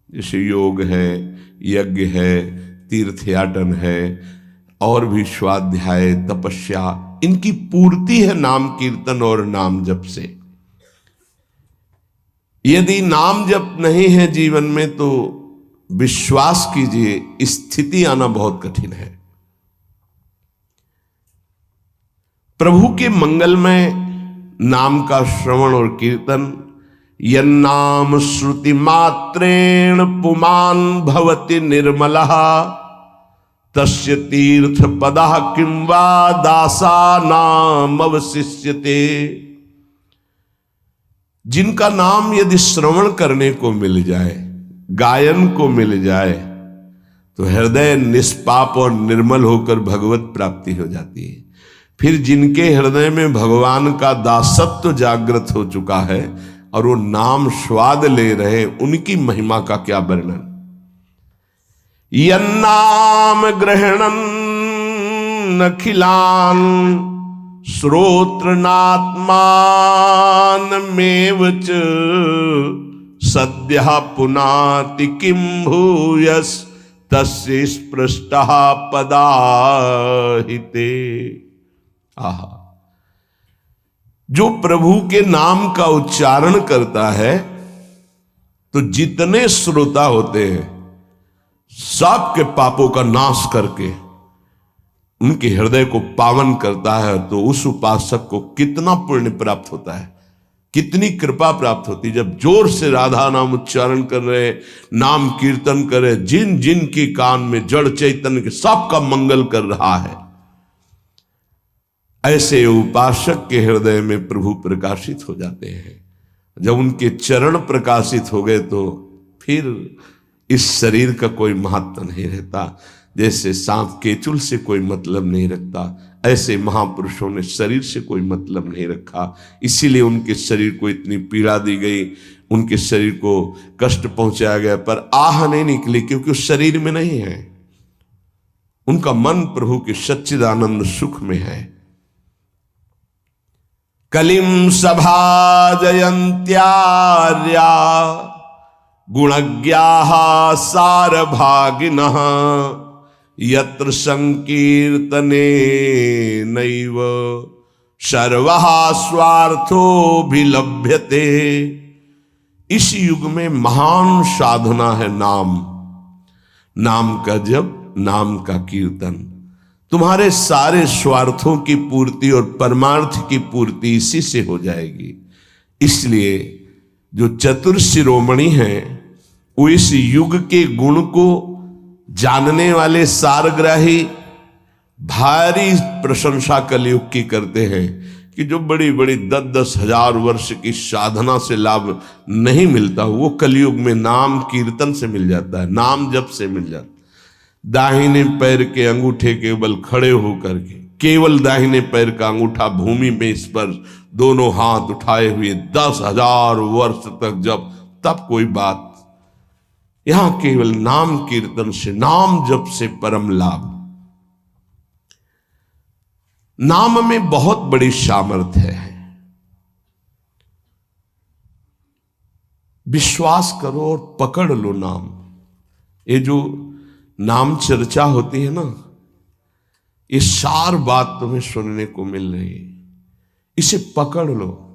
Speaker 1: जैसे योग है, यज्ञ है, तीर्थयाटन है, और भी स्वाध्याय तपस्या, इनकी पूर्ति है नाम कीर्तन और नाम जप से। यदि नाम जप नहीं है जीवन में तो विश्वास कीजिए स्थिति आना बहुत कठिन है। प्रभु के मंगलमय नाम का श्रवण और कीर्तन, यन्नाम श्रुति मात्रेण पुमान भवति निर्मलः तस्य तीर्थ पदः किं वा दासानाम अवशिष्यते। जिनका नाम यदि श्रवण करने को मिल जाए, गायन को मिल जाए, तो हृदय निष्पाप और निर्मल होकर भगवत प्राप्ति हो जाती है। फिर जिनके हृदय में भगवान का दासत्व जागृत हो चुका है और वो नाम स्वाद ले रहे, उनकी महिमा का क्या वर्णन। यन्नाम ग्रहणन् अखिलान् श्रोत्रनात्मानमेव च सद्यः पुनाति किं भूयस् तस्य स्पृष्टः पदाहिते। आहा, जो प्रभु के नाम का उच्चारण करता है तो जितने श्रोता होते हैं सबके पापों का नाश करके उनके हृदय को पावन करता है। तो उस उपासक को कितना पुण्य प्राप्त होता है, कितनी कृपा प्राप्त होती है। जब जोर से राधा नाम उच्चारण कर रहे, नाम कीर्तन कर रहे, जिन जिन के कान में जड़ चैतन्य के सबका मंगल कर रहा है, ऐसे उपासक के हृदय में प्रभु प्रकाशित हो जाते हैं। जब उनके चरण प्रकाशित हो गए तो फिर इस शरीर का कोई महत्व नहीं रहता। जैसे सांप केचुल से कोई मतलब नहीं रखता, ऐसे महापुरुषों ने शरीर से कोई मतलब नहीं रखा। इसीलिए उनके शरीर को इतनी पीड़ा दी गई, उनके शरीर को कष्ट पहुंचाया गया, पर आह नहीं निकली क्योंकि उस शरीर में नहीं है। उनका मन प्रभु के सच्चिदानंद सुख में है। कलिम सभा जयंत्यार्या गुणज्ञाः सारभागिनः यत्र संकीर्तने नैव सर्वः स्वार्थोऽभिलभ्यते। इस युग में महान साधना है नाम, नाम का जप, नाम का कीर्तन। तुम्हारे सारे स्वार्थों की पूर्ति और परमार्थ की पूर्ति इसी से हो जाएगी। इसलिए जो चतुर शिरोमणि हैं वो इस युग के गुण को जानने वाले सारग्राही भारी प्रशंसा कलयुग की करते हैं कि जो बड़ी बड़ी 10-10 हजार वर्ष की साधना से लाभ नहीं मिलता वो कलयुग में नाम कीर्तन से मिल जाता है, नाम जप से मिल जाता है। दाहिने पैर के अंगूठे के बल खड़े होकर के केवल दाहिने पैर का अंगूठा भूमि में स्पर्श, दोनों हाथ उठाए हुए 10,000 वर्ष तक जब, तब कोई बात। यहां केवल नाम कीर्तन से, नाम जप से परम लाभ। नाम में बहुत बड़ी सामर्थ्य है। विश्वास करो और पकड़ लो नाम। ये जो नाम चर्चा होती है ना, ये सार बात तुम्हें सुनने को मिल रही है, इसे पकड़ लो।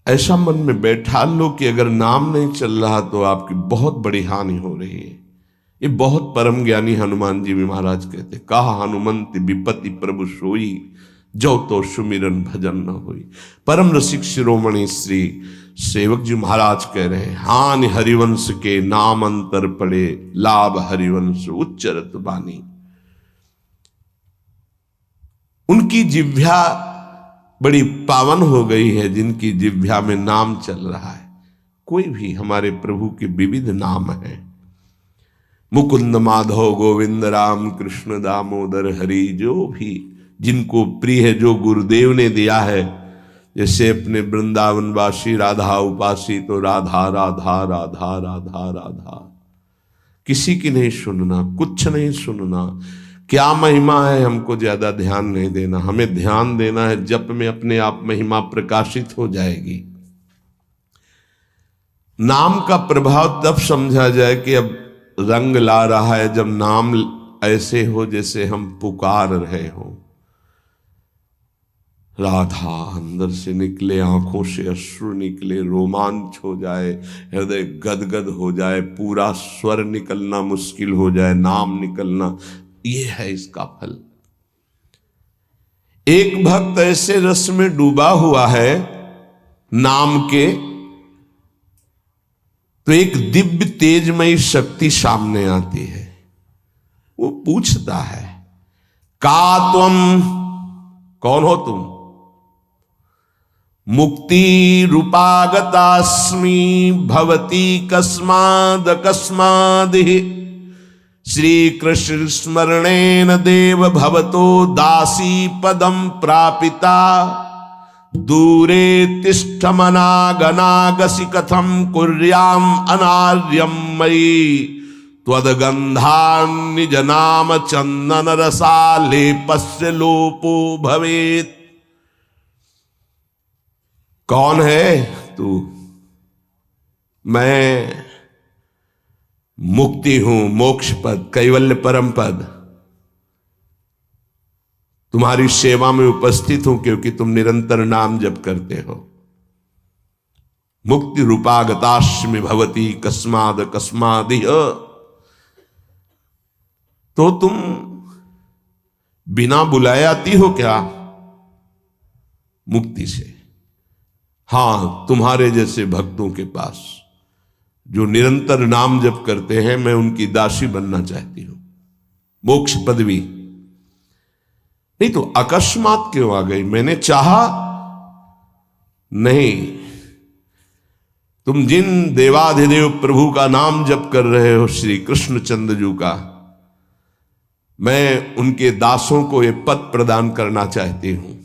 Speaker 1: ऐसा मन में बैठा लो कि अगर नाम नहीं चल रहा तो आपकी बहुत बड़ी हानि हो रही है। ये बहुत परम ज्ञानी हनुमान जी भी महाराज कहते, कहा हनुमंत विपत्ति प्रभु सोई, जो तो सुमिरन भजन न होई। परम रसिक शिरोमणि श्री सेवक जी महाराज कह रहे हैं, हानि हरिवंश के नाम अंतर पड़े, लाभ हरिवंश उच्चरत बानी। उनकी जिह्वा बड़ी पावन हो गई है जिनकी जिह्वा में नाम चल रहा है। कोई भी हमारे प्रभु के विविध नाम हैं, मुकुंद माधव गोविंद राम कृष्ण दामोदर हरि, जो भी जिनको प्रिय है, जो गुरुदेव ने दिया है। जैसे अपने वृंदावनवासी राधा उपासी तो राधा राधा राधा राधा राधा, किसी की नहीं सुनना, कुछ नहीं सुनना। क्या महिमा है हमको ज्यादा ध्यान नहीं देना, हमें ध्यान देना है जप में अपने आप महिमा प्रकाशित हो जाएगी। नाम का प्रभाव तब समझा जाए कि अब रंग ला रहा है जब नाम ऐसे हो जैसे हम पुकार रहे हो। राधा अंदर से निकले, आंखों से अश्रु निकले, रोमांच हो जाए, हृदय गदगद हो जाए, पूरा स्वर निकलना मुश्किल हो जाए, नाम निकलना, ये है इसका फल। एक भक्त ऐसे रस में डूबा हुआ है नाम के, तो एक दिव्य तेजमयी शक्ति सामने आती है। वो पूछता है, का तुम, कौन हो तुम? मुक्ति रूपागतास्मि भवती कस्माद कस्मादिहि, श्री कृष्ण स्मरणेन देव भवतो दासी पदम प्रापिता, दूरे तिष्ठमनागनागसि कथम कुर्याम अनार्यम मयि, त्वदगंधान् निज नाम चंदन रसालेपस्य लोपो भवेत्। कौन है तू? मैं मुक्ति हूं, मोक्ष पद, कैवल्य परम पद। तुम्हारी सेवा में उपस्थित हूं क्योंकि तुम निरंतर नाम जप करते हो। मुक्ति रूपागतास्मि भवती कस्माद कस्मादिह, तो तुम बिना बुलाए आती हो क्या? मुक्ति से। हां, तुम्हारे जैसे भक्तों के पास जो निरंतर नाम जप करते हैं, मैं उनकी दासी बनना चाहती हूं, मोक्ष पदवी। नहीं तो अकस्मात क्यों आ गई? मैंने चाहा नहीं। तुम जिन देवाधिदेव प्रभु का नाम जप कर रहे हो, श्री कृष्णचंद्र जी का, मैं उनके दासों को ये पद प्रदान करना चाहती हूं।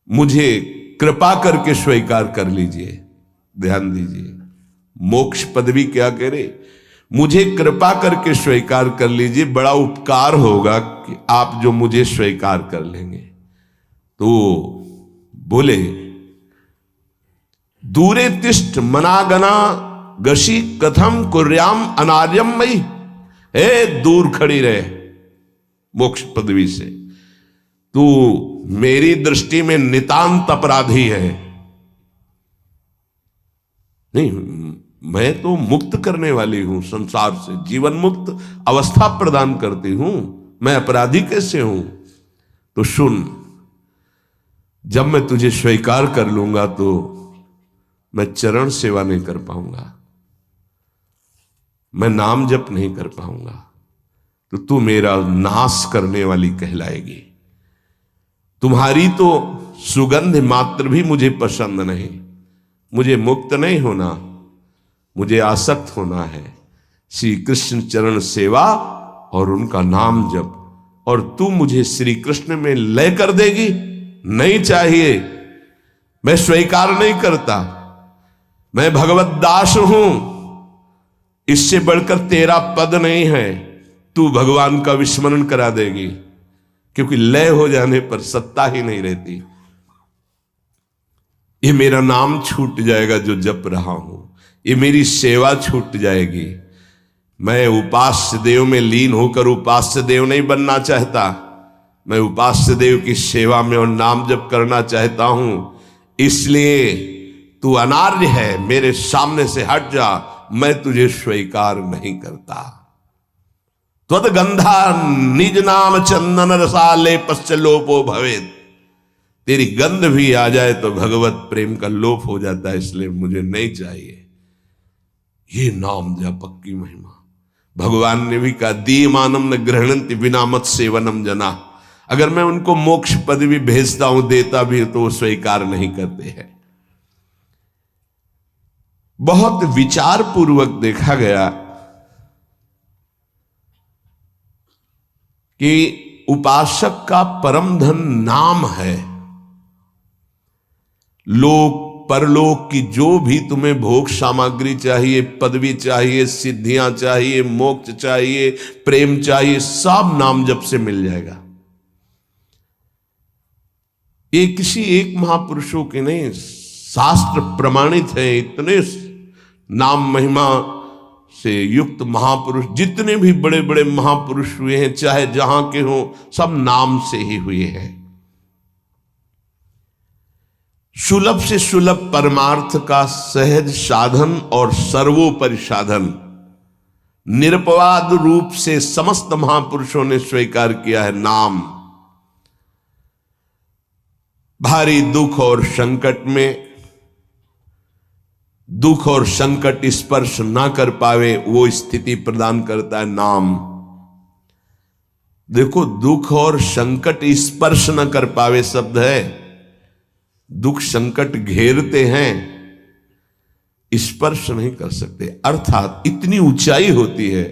Speaker 1: मुझे कृपा करके स्वीकार कर लीजिए। ध्यान दीजिए, मोक्ष पदवी क्या करे? मुझे कृपा करके स्वीकार कर लीजिए। बड़ा उपकार होगा कि आप जो मुझे स्वीकार कर लेंगे। तो बोले, दूरे तिष्ठ मनागना गशी कथम कुर्याम अनार्यम मई। हे दूर खड़ी रहे मोक्ष पदवी से, तू मेरी दृष्टि में नितांत अपराधी है। नहीं, मैं तो मुक्त करने वाली हूं, संसार से जीवन मुक्त अवस्था प्रदान करती हूं, मैं अपराधी कैसे हूं? तो सुन, जब मैं तुझे स्वीकार कर लूंगा तो मैं चरण सेवा नहीं कर पाऊंगा, मैं नाम जप नहीं कर पाऊंगा, तो तू मेरा नाश करने वाली कहलाएगी। तुम्हारी तो सुगंध मात्र भी मुझे पसंद नहीं। मुझे मुक्त नहीं होना, मुझे आसक्त होना है श्री कृष्ण चरण सेवा और उनका नाम जप। और तू मुझे श्री कृष्ण में लय कर देगी? नहीं चाहिए, मैं स्वीकार नहीं करता। मैं भगवत दास हूं, इससे बढ़कर तेरा पद नहीं है। तू भगवान का विस्मरण करा देगी, क्योंकि लय हो जाने पर सत्ता ही नहीं रहती। ये मेरा नाम छूट जाएगा जो जप रहा हूं, ये मेरी सेवा छूट जाएगी। मैं उपास्य देव में लीन होकर उपास्य देव नहीं बनना चाहता, मैं उपास्य देव की सेवा में और नाम जप करना चाहता हूं। इसलिए तू अनार्य है, मेरे सामने से हट जा, मैं तुझे स्वीकार नहीं करता। त्वद्गंधा निज नाम चंदन रसाले पश्च लोपो भवेत। तेरी गंध भी आ जाए तो भगवत प्रेम का लोप हो जाता है, इसलिए मुझे नहीं चाहिए। ये नाम जपक की महिमा। भगवान ने भी कहा, दीयमानम न गृह्णन्ति बिना मत सेवनम जना। अगर मैं उनको मोक्ष पदवी भेजता हूं, देता भी तो वो स्वीकार नहीं करते हैं। बहुत विचार पूर्वक देखा गया कि उपासक का परम धन नाम है। लोक परलोक की जो भी तुम्हें भोग सामग्री चाहिए, पदवी चाहिए, सिद्धियां चाहिए, मोक्ष चाहिए, प्रेम चाहिए, सब नाम जप से मिल जाएगा। ये किसी एक महापुरुषों के नहीं, शास्त्र प्रमाणित है। इतने नाम महिमा से युक्त महापुरुष, जितने भी बड़े बड़े महापुरुष हुए हैं, चाहे जहां के हों, सब नाम से ही हुए हैं। सुलभ से सुलभ परमार्थ का सहज साधन और सर्वोपरि साधन निरपवाद रूप से समस्त महापुरुषों ने स्वीकार किया है नाम। भारी दुख और संकट में, दुख और संकट स्पर्श ना कर पावे, वो स्थिति प्रदान करता है नाम। देखो, दुख और संकट स्पर्श न कर पावे शब्द है। दुख संकट घेरते हैं, स्पर्श नहीं कर सकते। अर्थात इतनी ऊंचाई होती है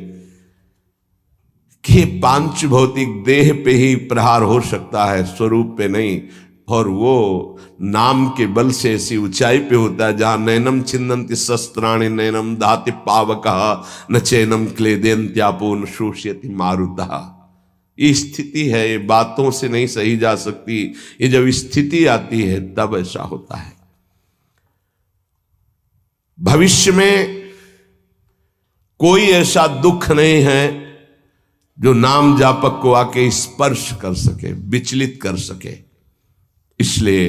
Speaker 1: कि पांच भौतिक देह पे ही प्रहार हो सकता है, स्वरूप पे नहीं। और वो नाम के बल से ऐसी ऊंचाई पे होता है जहां नैनम छिन्नन्ति शस्त्राणि नैनम दाति पावकः न चैनम क्लेदेन्त्यापो न शोष्यति मारुतः। ये स्थिति है, ये बातों से नहीं सही जा सकती। ये जब स्थिति आती है तब ऐसा होता है। भविष्य में कोई ऐसा दुख नहीं है जो नाम जापक को आके स्पर्श कर सके, विचलित कर सके। इसलिए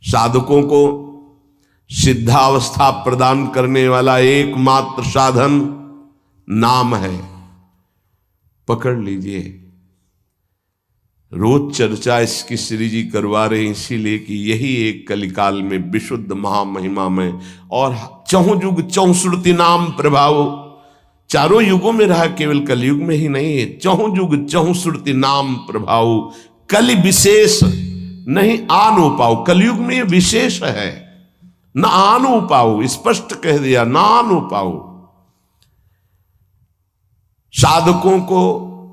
Speaker 1: साधकों को सिद्धावस्था प्रदान करने वाला एकमात्र साधन नाम है। पकड़ लीजिए। रोज चर्चा इसकी श्री जी करवा रहे हैं, इसीलिए कि यही एक कलिकाल में विशुद्ध महामहिमा में और चहुं युग चौसुरति नाम प्रभाव चारों युगों में रहा, केवल कलयुग में ही नहीं है। चहुं युग चहुसुरति नाम प्रभाव, कलि विशेष नहीं आनो पाओ। कलयुग में ये विशेष है, न आनो पाओ, स्पष्ट कह दिया, ना आनो पाओ। साधकों को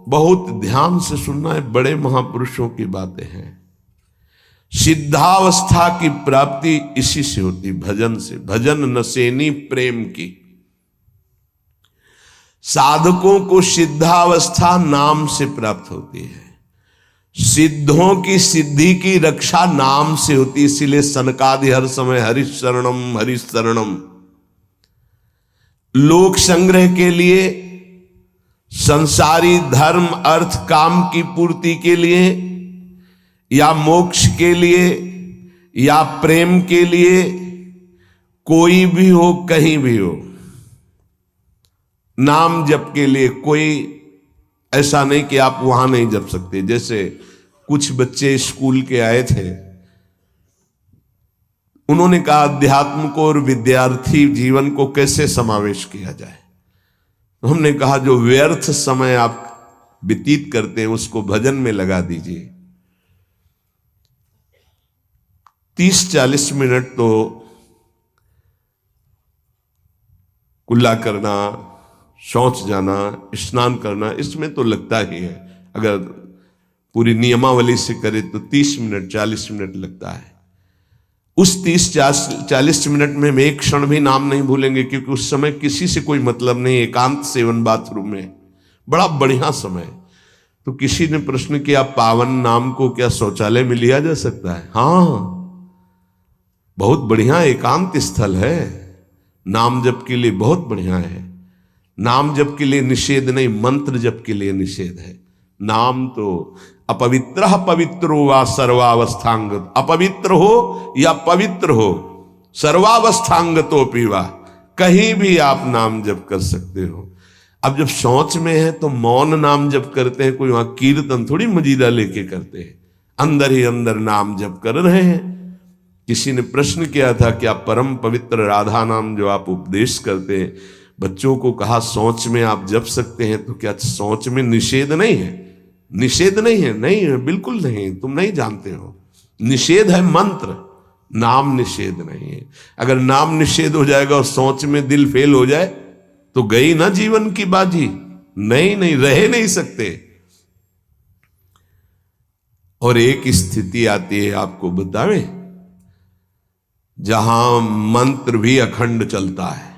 Speaker 1: बहुत ध्यान से सुनना है, बड़े महापुरुषों की बातें हैं। सिद्धावस्था की प्राप्ति इसी से होती, भजन से। भजन नसेनी प्रेम की। साधकों को सिद्धावस्था नाम से प्राप्त होती है। सिद्धों की सिद्धि की रक्षा नाम से होती, इसीलिए सनकादि हर समय हरिशरणम हरिशरणम। लोक संग्रह के लिए, संसारी धर्म अर्थ काम की पूर्ति के लिए, या मोक्ष के लिए, या प्रेम के लिए, कोई भी हो कहीं भी हो, नाम जप के लिए कोई ऐसा नहीं कि आप वहां नहीं जप सकते। जैसे कुछ बच्चे स्कूल के आए थे, उन्होंने कहा अध्यात्म को और विद्यार्थी जीवन को कैसे समावेश किया जाए। तो हमने कहा जो व्यर्थ समय आप व्यतीत करते हैं उसको भजन में लगा दीजिए। 30-40 मिनट तो कुल्ला करना, शौच जाना, स्नान करना, इसमें तो लगता ही है। अगर पूरी नियमावली से करे तो 30 मिनट 40 मिनट लगता है। उस 30-40 मिनट में हम एक क्षण भी नाम नहीं भूलेंगे, क्योंकि उस समय किसी से कोई मतलब नहीं, एकांत सेवन बाथरूम में, बड़ा बढ़िया समय। तो किसी ने प्रश्न किया पावन नाम को क्या शौचालय में लिया जा सकता है? हाँ, बहुत बढ़िया एकांत स्थल है, नाम जप के लिए बहुत बढ़िया है। नाम जप के लिए निषेध नहीं, मंत्र जप के लिए निषेध है। नाम तो अपवित्र पवित्रो वा सर्वावस्थांग, अपवित्र हो या पवित्र हो, सर्वावस्थांग तो पीवा, कहीं भी आप नाम जप कर सकते हो। अब जब शौच में है तो मौन नाम जप करते हैं, कोई वहां कीर्तन थोड़ी मजीरा लेके करते हैं, अंदर ही अंदर नाम जप कर रहे हैं। किसी ने प्रश्न किया था कि आप परम पवित्र राधा नाम जो आप उपदेश करते हैं, बच्चों को कहा शौच में आप जप सकते हैं, तो क्या शौच में निषेध नहीं है? निषेध नहीं है, नहीं है, बिल्कुल नहीं, तुम नहीं जानते हो। निषेध है मंत्र, नाम निषेध नहीं है। अगर नाम निषेध हो जाएगा और शौच में दिल फेल हो जाए तो गई ना जीवन की बाजी, नहीं नहीं, रह नहीं सकते। और एक स्थिति आती है, आपको बतावे, जहां मंत्र भी अखंड चलता है।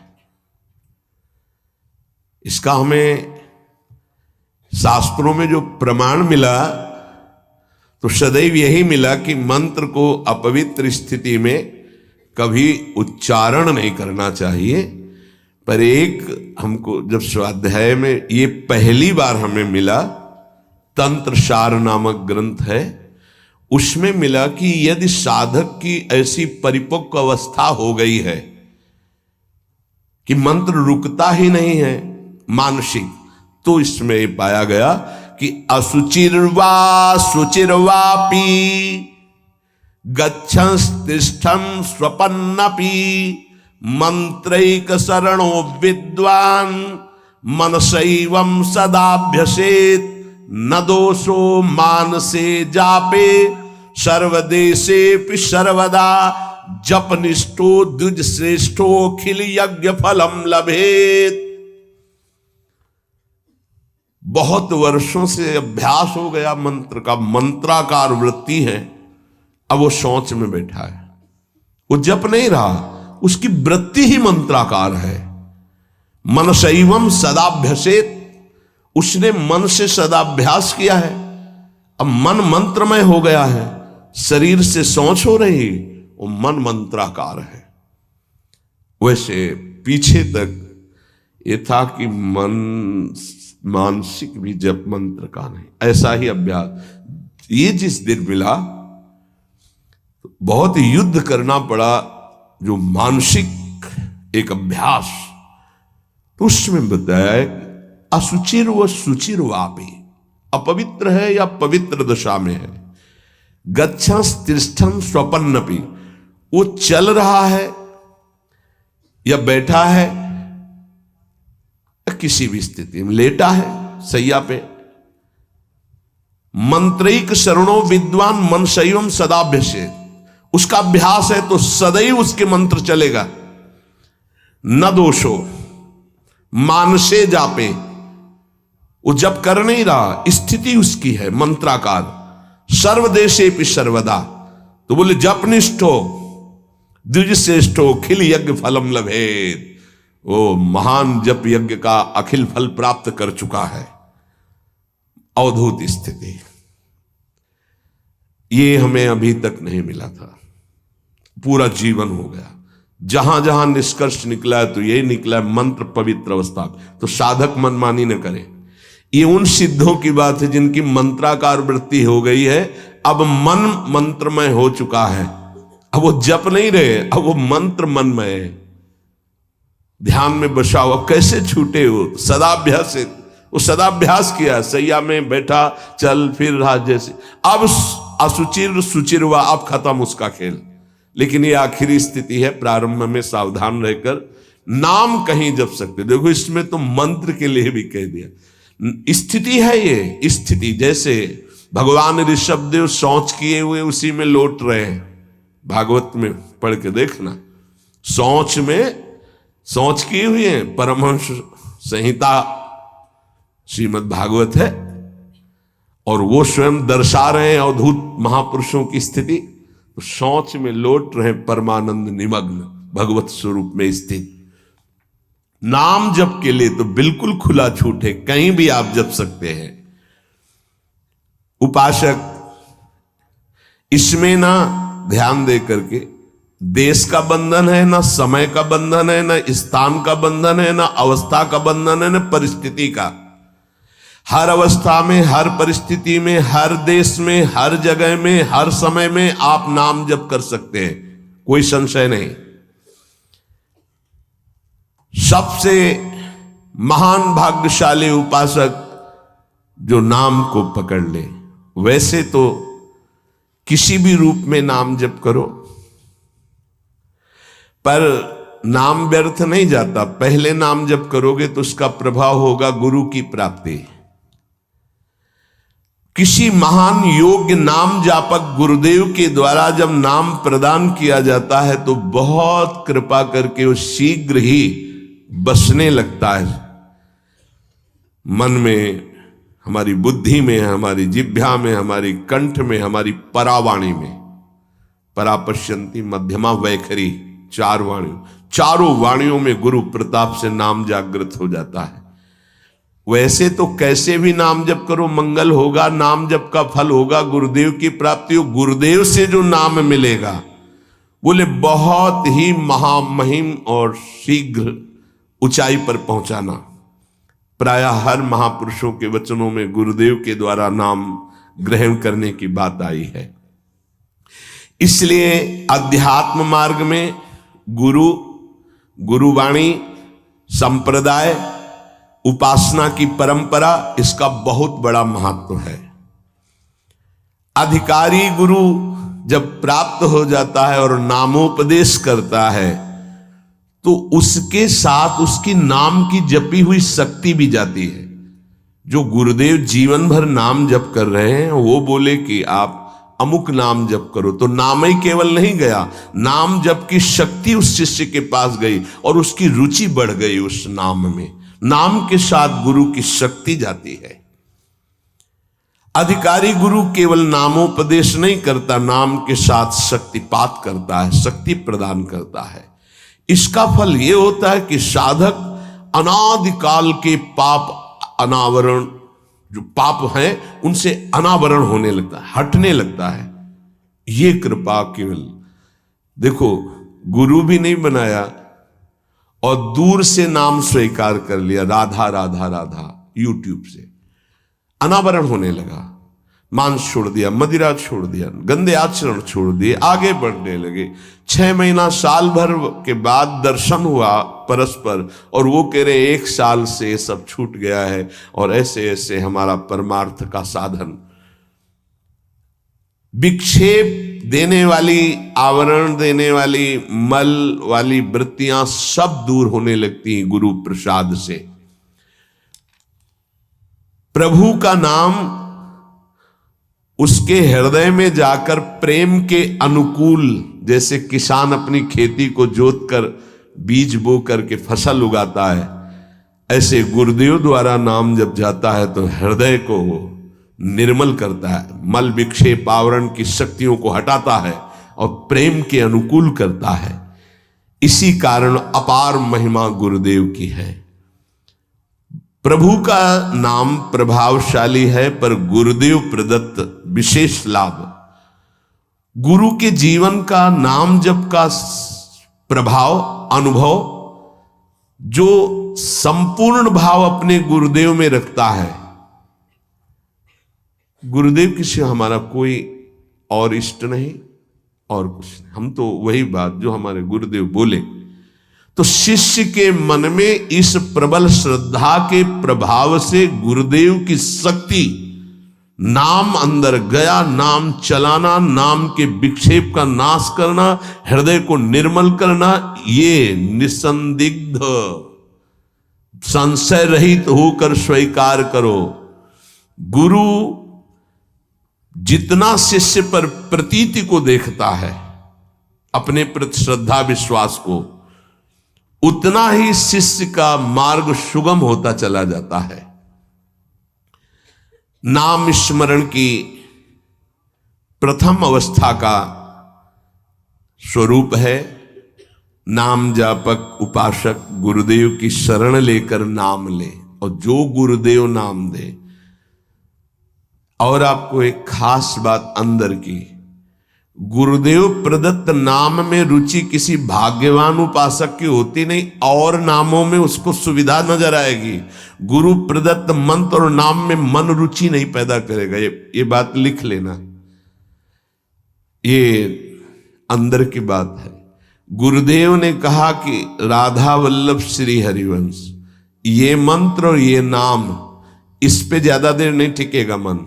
Speaker 1: इसका हमें शास्त्रों में जो प्रमाण मिला तो सदैव यही मिला कि मंत्र को अपवित्र स्थिति में कभी उच्चारण नहीं करना चाहिए। पर एक हमको जब स्वाध्याय में ये पहली बार हमें मिला, तंत्र सार नामक ग्रंथ है, उसमें मिला कि यदि साधक की ऐसी परिपक्व अवस्था हो गई है कि मंत्र रुकता ही नहीं है मानसिक, तो इसमें पाया गया कि असुचिर्वा शुचिर्वापी गच्छंस्तिष्ठं स्वपन्नपि मंत्रैक शरणो विद्वान् मनसैवं सदाभ्यसेत् न दोषो मानसे जापे सर्वदेशेपि सर्वदा जपनिष्ठो द्विज श्रेष्ठो खिल यज्ञ फलम लभेत। बहुत वर्षों से अभ्यास हो गया मंत्र का, मंत्राकार वृत्ति है, अब वो शौच में बैठा है, वो जप नहीं रहा, उसकी वृत्ति ही मंत्राकार है। मनसैवम सदाभ्यसेत, उसने मन से सदाभ्यास किया है, अब मन मंत्रमय हो गया है, शरीर से शौच हो रही, वो मन मंत्राकार है। वैसे पीछे तक ये था कि मन मानसिक भी जप मंत्र का नहीं, ऐसा ही अभ्यास। ये जिस दिन मिला बहुत युद्ध करना पड़ा, जो मानसिक एक अभ्यास, तो उसमें बताया असुचिर व सुचिर वापी, अपवित्र है या पवित्र दशा में है, गच्छंस्तिष्ठं स्वपन्नपि, वो चल रहा है या बैठा है, किसी भी स्थिति में लेटा है सैया पे, मंत्रैक शरणो विद्वान मनसैवम सदाभ्यसेत, उसका अभ्यास है तो सदैव उसके मंत्र चलेगा। न दोषो मानसे जापे, वो जब कर नहीं रहा, स्थिति उसकी है मंत्राकार। सर्वदेशेपि सर्वदा, तो बोले जपनिष्ठो द्विज श्रेष्ठो खिल यज्ञ फलम लभेत, वो महान जप यज्ञ का अखिल फल प्राप्त कर चुका है। अवधूत स्थिति। ये हमें अभी तक नहीं मिला था। पूरा जीवन हो गया, जहां जहां निष्कर्ष निकला है तो यही निकला है, मंत्र पवित्र अवस्था। तो साधक मनमानी न करे। ये उन सिद्धों की बात है जिनकी मंत्राकार वृत्ति हो गई है, अब मन मंत्रमय हो चुका है। अब वो जप नहीं रहे, अब वो मंत्र मनमय है, ध्यान में बसा हुआ। कैसे छूटे वो? सदाभ्यास से। वो सदाभ्यास किया, सैया में बैठा, चल फिर रहा जैसे। अब असुचिर सुचिर हुआ, अब खत्म उसका खेल। लेकिन ये आखिरी स्थिति है, प्रारंभ में सावधान रहकर नाम कहीं जप सकते। देखो इसमें तो मंत्र के लिए भी कह दिया, स्थिति है ये स्थिति। जैसे भगवान ऋषभदेव शौच किए हुए उसी में लौट रहे हैं, भागवत में पढ़ के देखना। शौच किए हुए हैं, परमहंस संहिता श्रीमद् भागवत है, और वो स्वयं दर्शा रहे हैं अवधूत महापुरुषों की स्थिति। तो शौच में लौट रहे परमानंद निमग्न, भगवत स्वरूप में स्थित। नाम जप के लिए तो बिल्कुल खुला छूट है, कहीं भी आप जप सकते हैं। उपासक इसमें ना ध्यान दे करके, देश का बंधन है, ना समय का बंधन है, ना स्थान का बंधन है, ना अवस्था का बंधन है, ना परिस्थिति का। हर अवस्था में, हर परिस्थिति में, हर देश में, हर जगह में, हर समय में आप नाम जप कर सकते हैं, कोई संशय नहीं। सबसे महान भाग्यशाली उपासक जो नाम को पकड़ ले। वैसे तो किसी भी रूप में नाम जप करो, पर नाम व्यर्थ नहीं जाता। पहले नाम जप करोगे तो उसका प्रभाव होगा गुरु की प्राप्ति। किसी महान योग्य नाम जापक गुरुदेव के द्वारा जब नाम प्रदान किया जाता है तो बहुत कृपा करके वो शीघ्र ही बसने लगता है मन में, हमारी बुद्धि में, हमारी जिह्वा में, हमारी कंठ में, हमारी परावाणी में। परापश्यंती मध्यमा वैखरी, चारों वाणियों में गुरु प्रताप से नाम जागृत हो जाता है। वैसे तो कैसे भी नाम जप करो मंगल होगा, नाम जप का फल होगा, गुरुदेव की प्राप्ति हो। गुरुदेव से जो नाम मिलेगा बोले बहुत ही महामहिम और शीघ्र ऊंचाई पर पहुंचाना। प्रायः हर महापुरुषों के वचनों में गुरुदेव के द्वारा नाम ग्रहण करने की बात आई है। इसलिए अध्यात्म मार्ग में गुरुवाणी, संप्रदाय, उपासना की परंपरा, इसका बहुत बड़ा महत्व है। अधिकारी गुरु जब प्राप्त हो जाता है और नामोपदेश करता है तो उसके साथ उसकी नाम की जपी हुई शक्ति भी जाती है। जो गुरुदेव जीवन भर नाम जप कर रहे हैं वो बोले कि आप अमुक नाम जप करो, तो नाम ही केवल नहीं गया, नाम जप की शक्ति उस शिष्य के पास गई और उसकी रुचि बढ़ गई उस नाम में। नाम के साथ गुरु की शक्ति जाती है। अधिकारी गुरु केवल नामोपदेश नहीं करता, नाम के साथ शक्तिपात करता है, शक्ति प्रदान करता है। इसका फल यह होता है कि साधक अनादिकाल के पाप अनावरण, जो पाप हैं उनसे अनावरण होने लगता है, हटने लगता है। ये कृपा केवल देखो, गुरु भी नहीं बनाया और दूर से नाम स्वीकार कर लिया, राधा राधा राधा, यूट्यूब से अनावरण होने लगा। मांस छोड़ दिया, मदिरा छोड़ दिया, गंदे आचरण छोड़ दिए, आगे बढ़ने लगे। 6 महीना साल भर के बाद दर्शन हुआ परस्पर और वो कह रहे 1 साल से सब छूट गया है और ऐसे ऐसे हमारा परमार्थ का साधन। विक्षेप देने वाली, आवरण देने वाली, मल वाली वृत्तियां सब दूर होने लगती हैं गुरु प्रसाद से। प्रभु का नाम उसके हृदय में जाकर प्रेम के अनुकूल, जैसे किसान अपनी खेती को जोत कर बीज बो करके फसल उगाता है, ऐसे गुरुदेव द्वारा नाम जब जाता है तो हृदय को निर्मल करता है, मल विक्षेप आवरण की शक्तियों को हटाता है और प्रेम के अनुकूल करता है। इसी कारण अपार महिमा गुरुदेव की है। प्रभु का नाम प्रभावशाली है, पर गुरुदेव प्रदत्त विशेष लाभ गुरु के जीवन का, नाम जप का प्रभाव, अनुभव जो संपूर्ण भाव अपने गुरुदेव में रखता है, गुरुदेव की सिवा हमारा कोई और इष्ट नहीं और कुछ नहीं। हम तो वही बात जो हमारे गुरुदेव बोले। तो शिष्य के मन में इस प्रबल श्रद्धा के प्रभाव से गुरुदेव की शक्ति, नाम अंदर गया, नाम चलाना, नाम के विक्षेप का नाश करना, हृदय को निर्मल करना, ये निसंदिग्ध संशय रहित होकर स्वीकार करो। गुरु जितना शिष्य पर प्रतीति को देखता है, अपने प्रति श्रद्धा विश्वास को, उतना ही शिष्य का मार्ग सुगम होता चला जाता है। नाम स्मरण की प्रथम अवस्था का स्वरूप है नाम जापक उपासक गुरुदेव की शरण लेकर नाम ले, और जो गुरुदेव नाम दे। और आपको एक खास बात अंदर की, गुरुदेव प्रदत्त नाम में रुचि किसी भाग्यवान उपासक की होती नहीं, और नामों में उसको सुविधा नजर आएगी। गुरु प्रदत्त मंत्र और नाम में मन रुचि नहीं पैदा करेगा। ये बात लिख लेना, ये अंदर की बात है। गुरुदेव ने कहा कि राधा वल्लभ श्री हरिवंश, ये मंत्र और ये नाम, इस पे ज्यादा देर नहीं टिकेगा मन,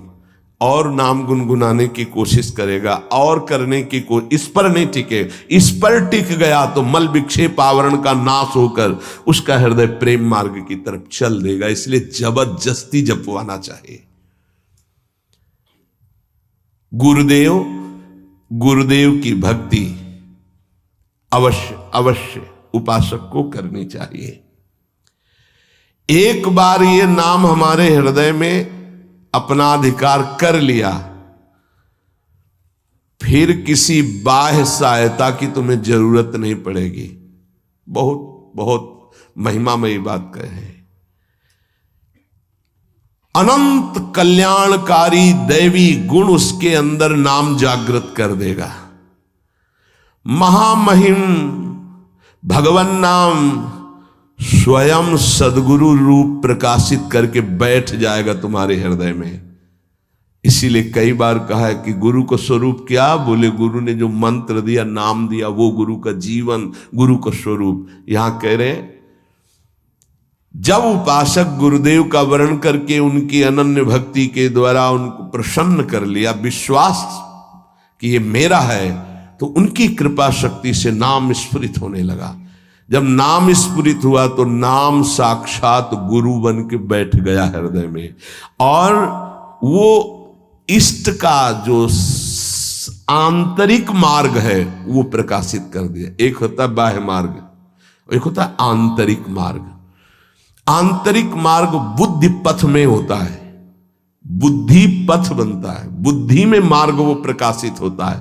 Speaker 1: और नाम गुनगुनाने की कोशिश करेगा और करने की इस पर नहीं टिके। इस पर टिक गया तो मल विक्षेप आवरण का नाश होकर उसका हृदय प्रेम मार्ग की तरफ चल देगा। इसलिए जबरदस्ती जपवाना चाहिए। गुरुदेव की भक्ति अवश्य उपासक को करनी चाहिए। एक बार ये नाम हमारे हृदय में अपना अधिकार कर लिया, फिर किसी बाह्य सहायता की तुम्हें जरूरत नहीं पड़ेगी। बहुत बहुत महिमामयी बात कहे। अनंत कल्याणकारी दैवी गुण उसके अंदर नाम जागृत कर देगा। महामहिम भगवान नाम स्वयं सदगुरु रूप प्रकाशित करके बैठ जाएगा तुम्हारे हृदय में। इसीलिए कई बार कहा है कि गुरु का स्वरूप क्या? बोले गुरु ने जो मंत्र दिया, नाम दिया, वो गुरु का जीवन, गुरु का स्वरूप। यहां कह रहे हैं जब उपासक गुरुदेव का वर्ण करके उनकी अनन्य भक्ति के द्वारा उनको प्रसन्न कर लिया, विश्वास कि ये मेरा है, तो उनकी कृपा शक्ति से नाम स्फुरित होने लगा। जब नाम स्फुरित हुआ तो नाम साक्षात गुरु बन के बैठ गया हृदय में, और वो इष्ट का जो आंतरिक मार्ग है वो प्रकाशित कर दिया। एक होता है बाह्य मार्ग, एक होता है आंतरिक मार्ग। आंतरिक मार्ग बुद्धि पथ में होता है, बुद्धि पथ बनता है, बुद्धि में मार्ग वो प्रकाशित होता है।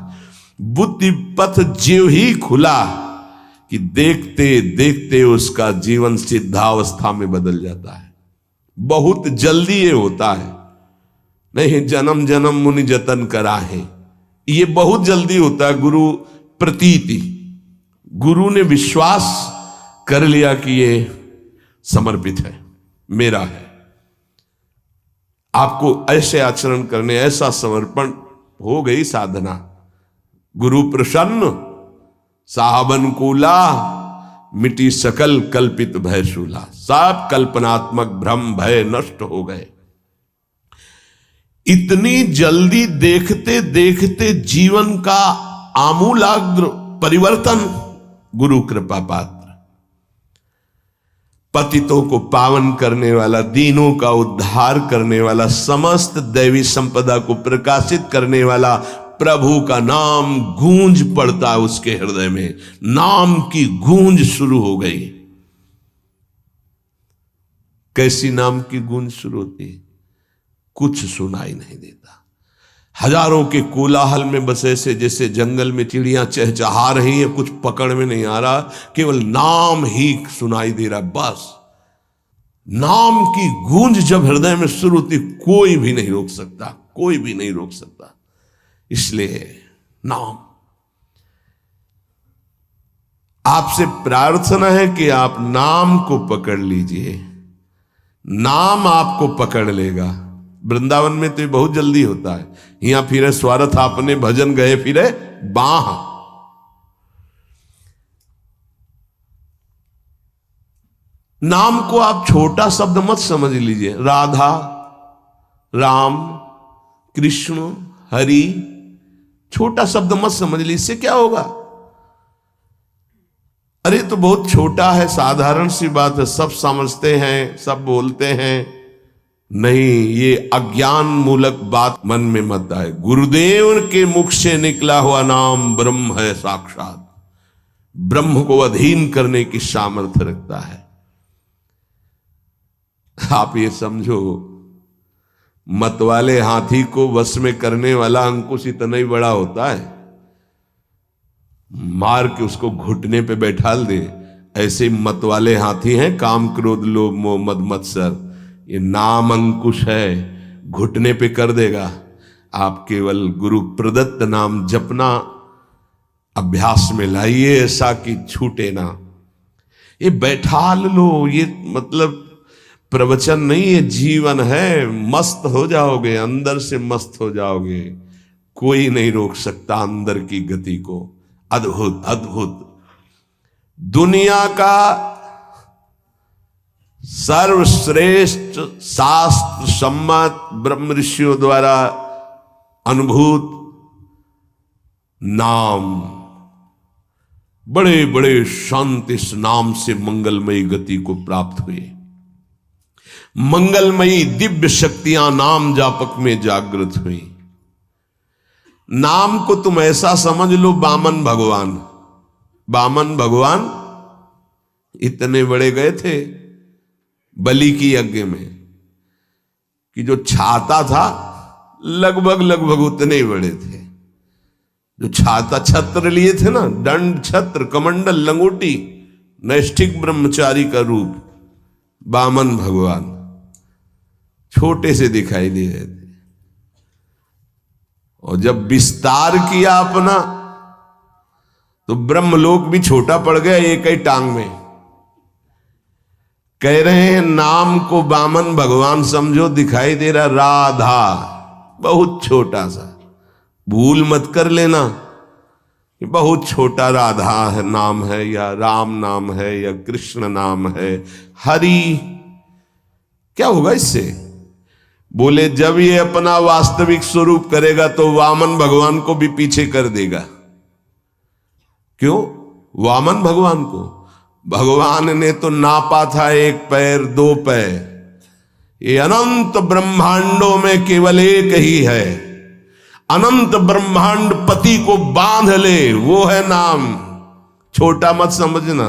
Speaker 1: बुद्धि पथ ज्यों ही खुला कि देखते देखते उसका जीवन सिद्धावस्था में बदल जाता है। बहुत जल्दी ये होता है, नहीं जन्म जन्म मुनि जतन करा है, ये बहुत जल्दी होता है। गुरु प्रतीति, गुरु ने विश्वास कर लिया कि ये समर्पित है, मेरा है। आपको ऐसे आचरण करने, ऐसा समर्पण, हो गई साधना। गुरु प्रसन्न साहबन कूला, मिटी सकल कल्पित भय शूला। सब कल्पनात्मक भ्रम भय नष्ट हो गए। इतनी जल्दी देखते देखते जीवन का आमूलाग्र परिवर्तन गुरु कृपा पात्र, पतितों को पावन करने वाला, दीनों का उद्धार करने वाला, समस्त दैवी संपदा को प्रकाशित करने वाला प्रभु का नाम गूंज पड़ता है उसके हृदय में। नाम की गूंज शुरू हो गई। कैसी नाम की गूंज शुरू होती है? कुछ सुनाई नहीं देता। हजारों के कोलाहल में बस ऐसे जैसे जंगल में चिड़ियां चहचहा रही हैं, कुछ पकड़ में नहीं आ रहा, केवल नाम ही सुनाई दे रहा। बस नाम की गूंज जब हृदय में शुरू होती, कोई भी नहीं रोक सकता, कोई भी नहीं रोक सकता। इसलिए नाम। आपसे प्रार्थना है कि आप नाम को पकड़ लीजिए, नाम आपको पकड़ लेगा। वृंदावन में तो ये बहुत जल्दी होता है, यहां फिरे स्वार्थ आपने भजन गए फिरे बाह। नाम को आप छोटा शब्द मत समझ लीजिए। राधा, राम, कृष्ण, हरि, छोटा शब्द मत समझ लीजिए। इससे क्या होगा? अरे तो बहुत छोटा है, साधारण सी बात है, सब समझते हैं, सब बोलते हैं। नहीं, ये अज्ञान मूलक बात मन में मत आए। गुरुदेव के मुख से निकला हुआ नाम ब्रह्म है साक्षात, ब्रह्म को अधीन करने की सामर्थ्य रखता है। आप ये समझो, मतवाले हाथी को वश में करने वाला अंकुश इतना ही बड़ा होता है, मार के उसको घुटने पे बैठाल दे। ऐसे मतवाले हाथी हैं काम, क्रोध, लोभ, मोह, मद, मत्सर। ये नाम अंकुश है, घुटने पे कर देगा। आप केवल गुरु प्रदत्त नाम जपना अभ्यास में लाइए, ऐसा कि छूटे ना। ये बैठा लो, ये मतलब प्रवचन नहीं, ये जीवन है। मस्त हो जाओगे, अंदर से मस्त हो जाओगे। कोई नहीं रोक सकता अंदर की गति को। अद्भुत अद्भुत। दुनिया का सर्वश्रेष्ठ शास्त्र सम्मत ब्रह्म ऋषियों द्वारा अनुभूत नाम, बड़े बड़े संत इस नाम से मंगलमयी गति को प्राप्त हुए। मंगलमयी दिव्य शक्तियां नाम जापक में जागृत हुई। नाम को तुम ऐसा समझ लो, बामन भगवान। बामन भगवान इतने बड़े गए थे बलि की यज्ञ में कि जो छाता था लगभग लगभग उतने ही बड़े थे। जो छाता, छत्र लिए थे ना, दंड, छत्र, कमंडल, लंगोटी, नैष्ठिक ब्रह्मचारी का रूप, बामन भगवान छोटे से दिखाई दे रहे थे। और जब विस्तार किया अपना तो ब्रह्मलोक भी छोटा पड़ गया एक ही टांग में। कह रहे हैं नाम को बामन भगवान समझो, दिखाई दे रहा राधा, बहुत छोटा सा। भूल मत कर लेना कि बहुत छोटा राधा है नाम है, या राम नाम है, या कृष्ण नाम है, हरि। क्या होगा इससे? बोले जब ये अपना वास्तविक स्वरूप करेगा तो वामन भगवान को भी पीछे कर देगा। क्यों? वामन भगवान को भगवान ने तो नापा था 1 पैर 2 पैर। ये अनंत ब्रह्मांडों में केवल एक ही है। अनंत ब्रह्मांड पति को बांध ले, वो है नाम। छोटा मत समझना।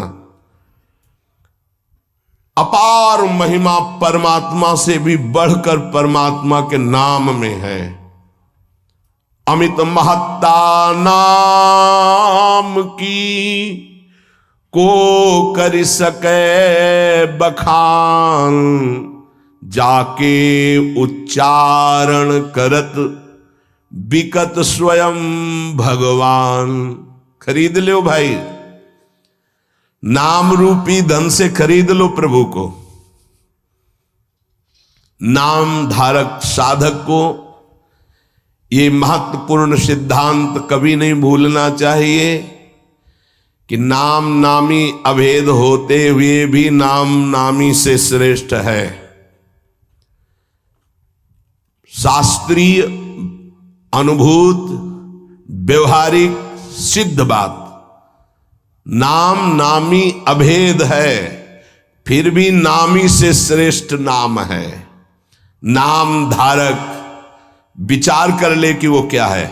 Speaker 1: अपार महिमा परमात्मा से भी बढ़कर परमात्मा के नाम में है। अमित महत्ता नाम की को कर सके बखान, जाके उच्चारण करत बिकत स्वयं भगवान। खरीद लो भाई, नाम रूपी धन से खरीद लो प्रभु को। नाम धारक साधक को ये महत्वपूर्ण सिद्धांत कभी नहीं भूलना चाहिए कि नाम नामी अभेद होते हुए भी नाम नामी से श्रेष्ठ है। शास्त्रीय, अनुभूत, व्यवहारिक, सिद्ध बात, नाम नामी अभेद है, फिर भी नामी से श्रेष्ठ नाम है। नाम धारक विचार कर ले कि वो क्या है,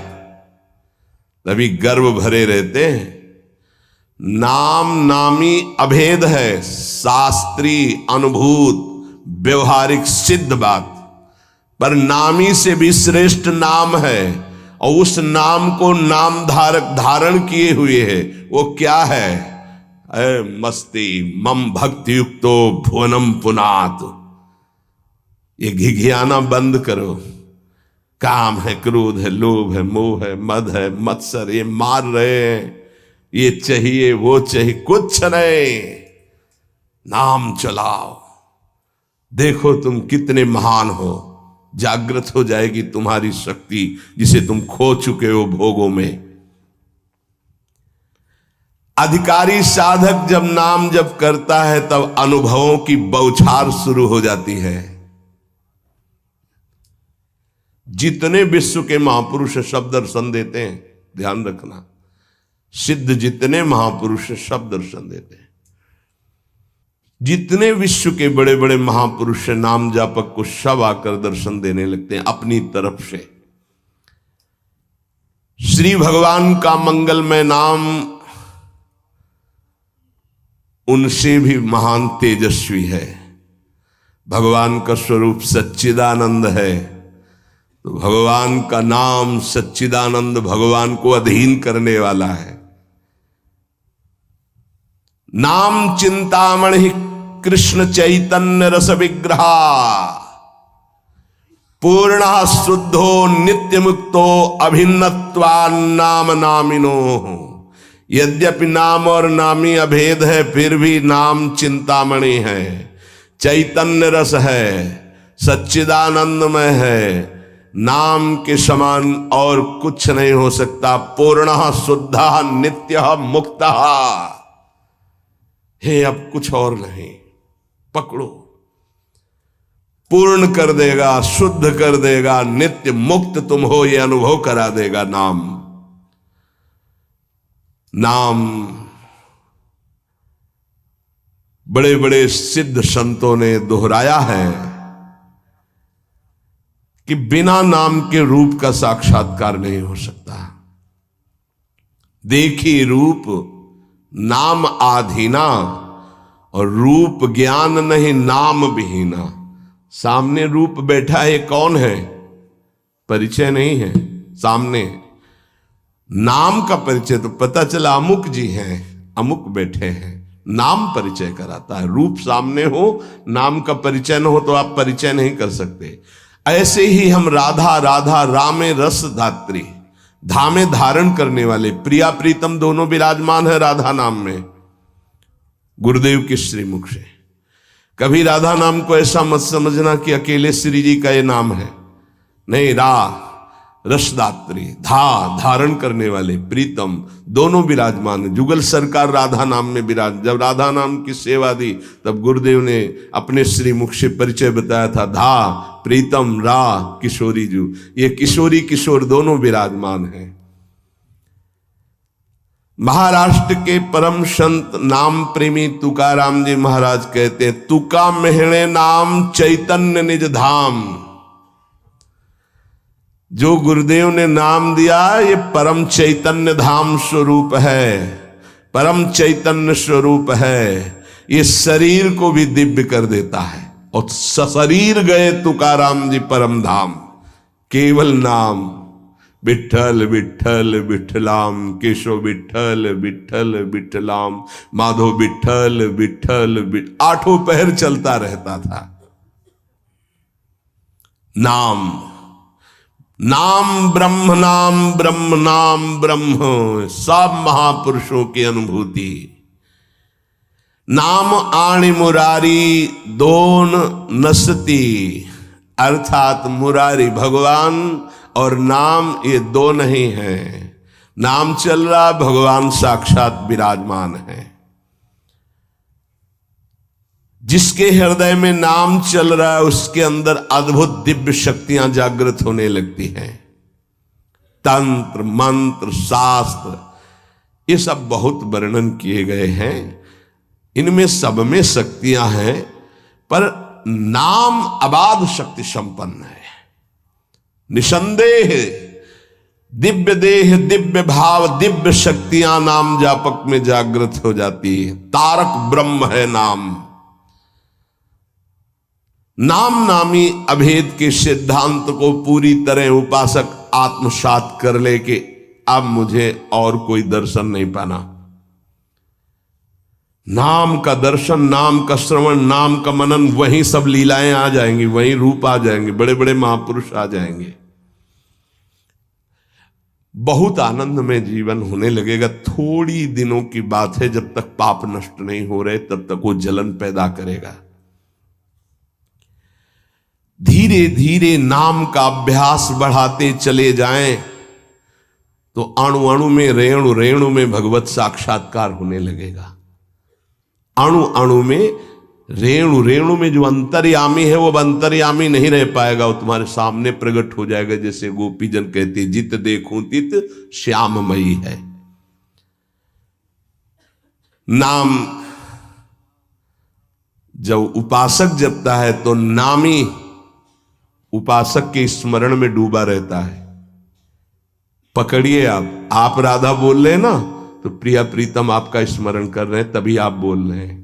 Speaker 1: तभी गर्व भरे रहते हैं। नाम नामी अभेद है, शास्त्रीय, अनुभूत, व्यवहारिक, सिद्ध बात, पर नामी से भी श्रेष्ठ नाम है। और उस नाम को नाम धारक धारण किए हुए है, वो क्या है? मस्ती मम भक्ति युक्तो भुवनम पुनात। ये घिघियाना बंद करो। काम है, क्रोध है, लोभ है, मोह है, मद है, मत्सर, ये मार रहे हैं, ये चाहिए वो चाहिए, कुछ नहीं, नाम चलाओ, देखो तुम कितने महान हो। जागृत हो जाएगी तुम्हारी शक्ति जिसे तुम खो चुके हो भोगों में। अधिकारी साधक जब नाम जप करता है तब अनुभवों की बौछार शुरू हो जाती है। जितने विश्व के महापुरुष सब दर्शन देते हैं, ध्यान रखना, सिद्ध जितने महापुरुष सब दर्शन देते हैं। जितने विश्व के बड़े बड़े महापुरुष नाम जापक को सब आकर दर्शन देने लगते हैं अपनी तरफ से। श्री भगवान का मंगलमय नाम उनसे भी महान तेजस्वी है। भगवान का स्वरूप सच्चिदानंद है, तो भगवान का नाम सच्चिदानंद भगवान को अधीन करने वाला है। नाम चिंतामणि कृष्ण चैतन्य रस विग्रहा, पूर्ण शुद्धो नित्य मुक्तो अभिन्नत्वान्नाम नामिनो। यद्यपि नाम और नामी अभेद है, फिर भी नाम चिंतामणि है, चैतन्य रस है, सच्चिदानंदमय है। नाम के समान और कुछ नहीं हो सकता। पूर्ण शुद्ध नित्य मुक्त है, अब कुछ और नहीं, पकड़ो। पूर्ण कर देगा, शुद्ध कर देगा, नित्य मुक्त तुम हो ये अनुभव करा देगा नाम। नाम बड़े बड़े सिद्ध संतों ने दोहराया है कि बिना नाम के रूप का साक्षात्कार नहीं हो सकता। देखी रूप नाम आधीना, और रूप ज्ञान नहीं नाम विहीना। सामने रूप बैठा है, कौन है? परिचय नहीं है सामने। नाम का परिचय तो पता चला अमुक जी हैं, अमुक बैठे हैं, नाम परिचय कराता है। रूप सामने हो, नाम का परिचय न हो तो आप परिचय नहीं कर सकते। ऐसे ही हम राधा राधा रामे रस धात्री, धामे धारण करने वाले, प्रिया प्रीतम दोनों विराजमान है राधा नाम में, गुरुदेव के श्रीमुख से। कभी राधा नाम को ऐसा मत समझना कि अकेले श्री जी का ये नाम है, नहीं, रा रसदात्री, धारण करने वाले, प्रीतम दोनों विराजमान है। जुगल सरकार राधा नाम में विराज। जब राधा नाम की सेवा दी तब गुरुदेव ने अपने श्रीमुख से परिचय बताया था, प्रीतम रा किशोरी जू, ये किशोरी किशोर दोनों विराजमान हैं। महाराष्ट्र के परम संत नाम प्रेमी तुकाराम जी महाराज कहते हैं, तुका मेहणे नाम चैतन्य निज धाम। जो गुरुदेव ने नाम दिया ये परम चैतन्य धाम स्वरूप है, परम चैतन्य स्वरूप है। ये शरीर को भी दिव्य कर देता है। और सशरीर गए तुकाराम जी परम धाम, केवल नाम विठ्ठल विठ्ठल विठ्ठलाम, केशव विठ्ठल विठ्ठल विठ्ठलाम, माधव विठ्ठल विठ्ठल आठों पहर चलता रहता था। नाम नाम ब्रह्म, नाम ब्रह्म, नाम ब्रह्म, सब महापुरुषों की अनुभूति। नाम आणी मुरारी दोन नसती, अर्थात मुरारी भगवान और नाम ये दो नहीं है। नाम चल रहा, भगवान साक्षात विराजमान है। जिसके हृदय में नाम चल रहा है उसके अंदर अद्भुत दिव्य शक्तियां जागृत होने लगती हैं। तंत्र मंत्र शास्त्र ये सब बहुत वर्णन किए गए हैं, इनमें सब में शक्तियां हैं, पर नाम अबाध शक्ति संपन्न है। निसंदेह दिव्य देह, दिव्य भाव, दिव्य शक्तियां नाम जापक में जागृत हो जाती है। तारक ब्रह्म है नाम। नाम नामी अभेद के सिद्धांत को पूरी तरह उपासक आत्मसात कर ले कि अब मुझे और कोई दर्शन नहीं पाना। नाम का दर्शन, नाम का श्रवण, नाम का मनन, वहीं सब लीलाएं आ जाएंगी, वहीं रूप आ जाएंगे, बड़े बड़े महापुरुष आ जाएंगे। बहुत आनंद में जीवन होने लगेगा। थोड़ी दिनों की बात है, जब तक पाप नष्ट नहीं हो रहे तब तक वो जलन पैदा करेगा। धीरे धीरे नाम का अभ्यास बढ़ाते चले जाएं तो अणु अणु में, रेणु रेणु में भगवत साक्षात्कार होने लगेगा। अणु अणु में, रेणु रेणु में जो अंतर्यामी है वो अब अंतर्यामी नहीं रह पाएगा, वो तुम्हारे सामने प्रकट हो जाएगा। जैसे गोपीजन कहते, जित देखूं तित श्याममयी है। नाम जब उपासक जपता है तो नामी उपासक के स्मरण में डूबा रहता है। पकड़िए, आप राधा बोल रहे हैं ना, तो प्रिया प्रीतम आपका स्मरण कर रहे हैं, तभी आप बोल रहे हैं।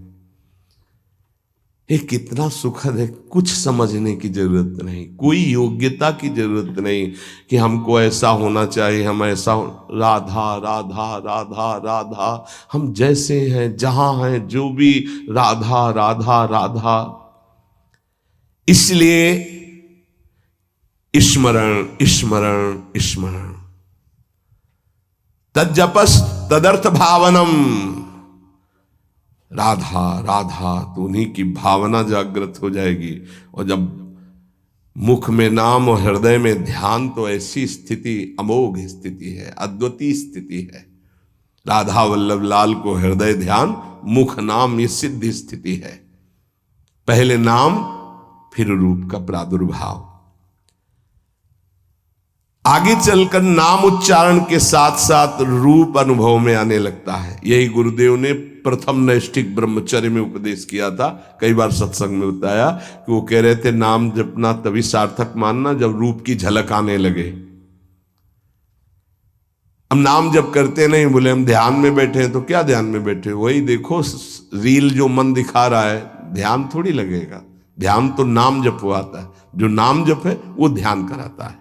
Speaker 1: ये कितना सुखद है। कुछ समझने की जरूरत नहीं, कोई योग्यता की जरूरत नहीं कि हमको ऐसा होना चाहिए, हम ऐसा राधा राधा राधा राधा, हम जैसे हैं, जहां हैं, जो भी राधा राधा राधा। इसलिए स्मरण स्मरण स्मरण, तज्जपस तदर्थ भावनम। राधा राधा, तो उन्हीं की भावना जागृत हो जाएगी। और जब मुख में नाम और हृदय में ध्यान, तो ऐसी स्थिति अमोघ स्थिति है, अद्वितीय स्थिति है। राधा वल्लभ लाल को हृदय ध्यान, मुख नाम, ये सिद्ध स्थिति है। पहले नाम, फिर रूप का प्रादुर्भाव। आगे चलकर नाम उच्चारण के साथ साथ रूप अनुभव में आने लगता है। यही गुरुदेव ने प्रथम नैष्ठिक ब्रह्मचर्य में उपदेश किया था। कई बार सत्संग में बताया कि वो कह रहे थे, नाम जपना तभी सार्थक मानना जब रूप की झलक आने लगे। हम नाम जप करते नहीं, बोले हम ध्यान में बैठे हैं, तो क्या ध्यान में बैठे? वही देखो रील जो मन दिखा रहा है, ध्यान थोड़ी लगेगा। ध्यान तो नाम जप आता है, जो नाम जप है वो ध्यान कराता है।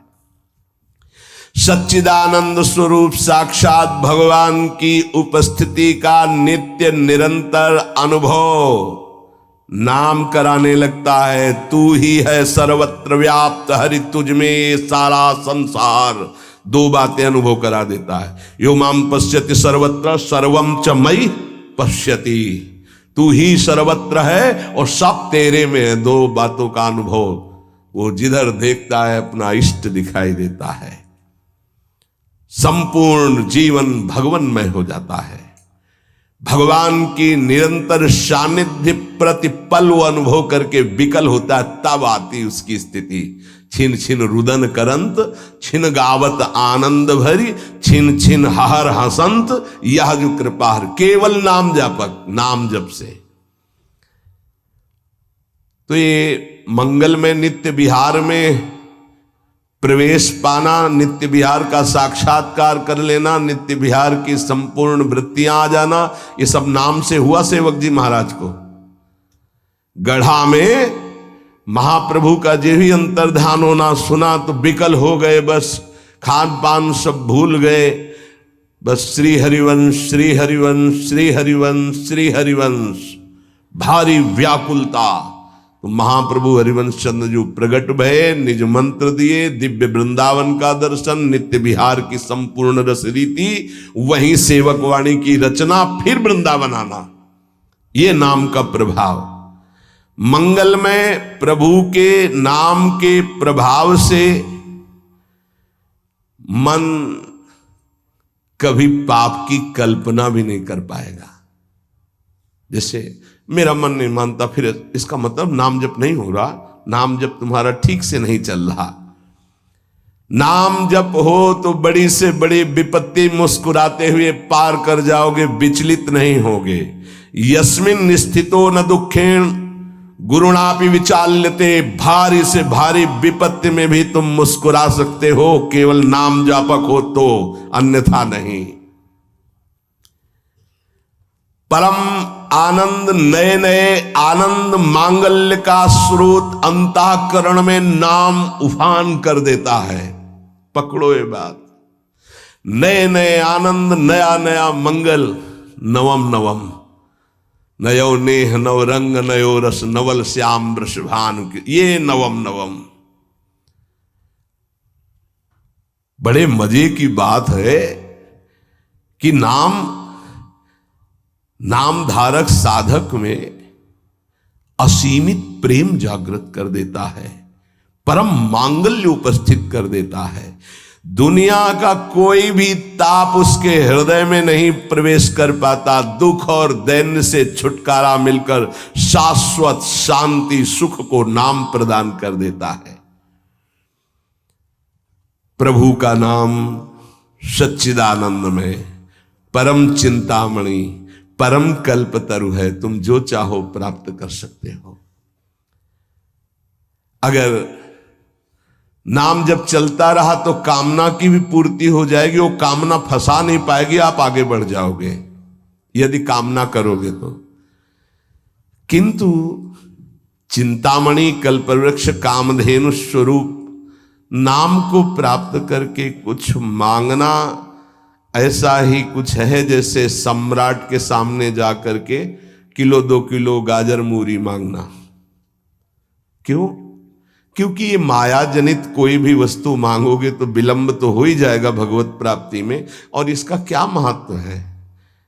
Speaker 1: सच्चिदानंद स्वरूप साक्षात भगवान की उपस्थिति का नित्य निरंतर अनुभव नाम कराने लगता है। तू ही है सर्वत्र व्याप्त, हरि तुझ में ये सारा संसार। दो बातें अनुभव करा देता है। यो माम पश्यति सर्वत्र सर्वम च मयि पश्यति। तू ही सर्वत्र है और सब तेरे में है। दो बातों का अनुभव, वो जिधर देखता है अपना इष्ट दिखाई देता है। संपूर्ण जीवन भगवन्मय हो जाता है। भगवान की निरंतर सानिध्य प्रतिपल वो अनुभव करके विकल होता है, तब आती उसकी स्थिति। छिन छिन रुदन करंत, छिन गावत आनंद भरी, छिन छिन हर हसंत, यह जो कृपा हर। केवल नाम जापक, नाम जप से। तो ये मंगल में नित्य विहार में प्रवेश पाना, नित्य विहार का साक्षात्कार कर लेना, नित्य विहार की संपूर्ण वृत्तियां आ जाना, ये सब नाम से हुआ सेवक जी महाराज को। गढ़ा में महाप्रभु का जो भी अंतर्ध्यान होना सुना तो विकल हो गए, बस खान पान सब भूल गए। बस श्री हरिवंश श्री हरिवंश श्री हरिवंश श्री हरिवंश, भारी व्याकुलता। तो महाप्रभु हरिवंश चंद्र जो प्रगट भये, निज मंत्र दिए, दिव्य वृंदावन का दर्शन, नित्य विहार की संपूर्ण रस रीति, वहीं सेवक वाणी की रचना, फिर वृंदावन आना। ये नाम का प्रभाव। मंगल में प्रभु के नाम के प्रभाव से मन कभी पाप की कल्पना भी नहीं कर पाएगा। जैसे मेरा मन नहीं मानता, फिर इसका मतलब नाम जप नहीं हो रहा, नाम जप तुम्हारा ठीक से नहीं चल रहा। नाम जप हो तो बड़ी से बड़ी विपत्ति मुस्कुराते हुए पार कर जाओगे, विचलित नहीं होगे। यस्मिन स्थितो न दुखेण गुरुणापि विचाल्यते, भारी से भारी विपत्ति में भी तुम मुस्कुरा सकते हो, केवल नाम जापक हो तो, अन्यथा नहीं। परम आनंद, नए नए आनंद मांगल्य का स्रोत अंतःकरण में नाम उफान कर देता है। पकड़ो ये बात, नए नए आनंद, नया नया मंगल। नवम नवम, नयो नेह नव रंग, नयो रस, नवल श्याम वृषभानु, ये नवम नवम। बड़े मजे की बात है कि नाम धारक साधक में असीमित प्रेम जागृत कर देता है, परम मांगल्य उपस्थित कर देता है। दुनिया का कोई भी ताप उसके हृदय में नहीं प्रवेश कर पाता। दुख और दैन्य से छुटकारा मिलकर शाश्वत शांति सुख को नाम प्रदान कर देता है। प्रभु का नाम सच्चिदानंदमय, परम चिंतामणि, परम कल्पतरु है। तुम जो चाहो प्राप्त कर सकते हो। अगर नाम जब चलता रहा तो कामना की भी पूर्ति हो जाएगी, वो कामना फंसा नहीं पाएगी, आप आगे बढ़ जाओगे यदि कामना करोगे तो। किंतु चिंतामणि कल्पवृक्ष कामधेनु स्वरूप नाम को प्राप्त करके कुछ मांगना ऐसा ही कुछ है जैसे सम्राट के सामने जाकर के किलो 2 किलो गाजर मूरी मांगना। क्यों? क्योंकि ये माया जनित कोई भी वस्तु मांगोगे तो विलंब तो हो ही जाएगा भगवत प्राप्ति में। और इसका क्या महत्व है?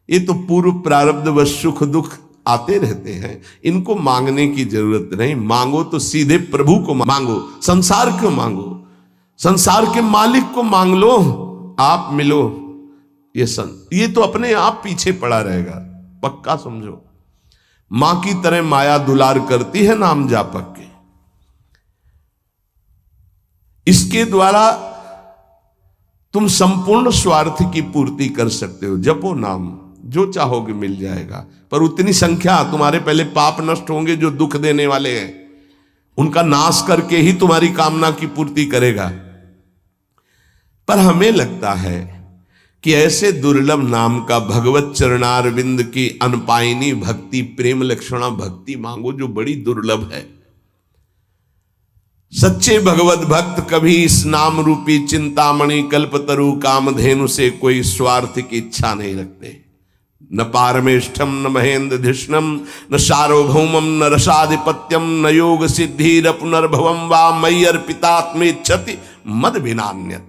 Speaker 1: ये तो पूर्व प्रारब्ध व सुख दुख आते रहते हैं, इनको मांगने की जरूरत नहीं। मांगो तो सीधे प्रभु को मांगो, संसार क्यों मांगो? संसार के मालिक को मांग लो, आप मिलो। ये तो अपने आप पीछे पड़ा रहेगा, पक्का समझो। मां की तरह माया दुलार करती है नाम जापक के। इसके द्वारा तुम संपूर्ण स्वार्थ की पूर्ति कर सकते हो। जपो नाम, जो चाहोगे मिल जाएगा। पर उतनी संख्या, तुम्हारे पहले पाप नष्ट होंगे जो दुख देने वाले हैं, उनका नाश करके ही तुम्हारी कामना की पूर्ति करेगा। पर हमें लगता है कि ऐसे दुर्लभ नाम का भगवत चरणारविंद की अनपायनी भक्ति, प्रेम लक्षणा भक्ति मांगो जो बड़ी दुर्लभ है। सच्चे भगवत भक्त कभी इस नाम रूपी चिंतामणि कल्पतरु कामधेनु से कोई स्वार्थ की इच्छा नहीं रखते। न पारमेष्ठम न महेंद्र धिष्णम न सार्वभौमम न रसाधिपत्यम न योग सिद्धि न पुनर्भवम वा मयि अर्पितात्मेच्छति मद विनान्यत।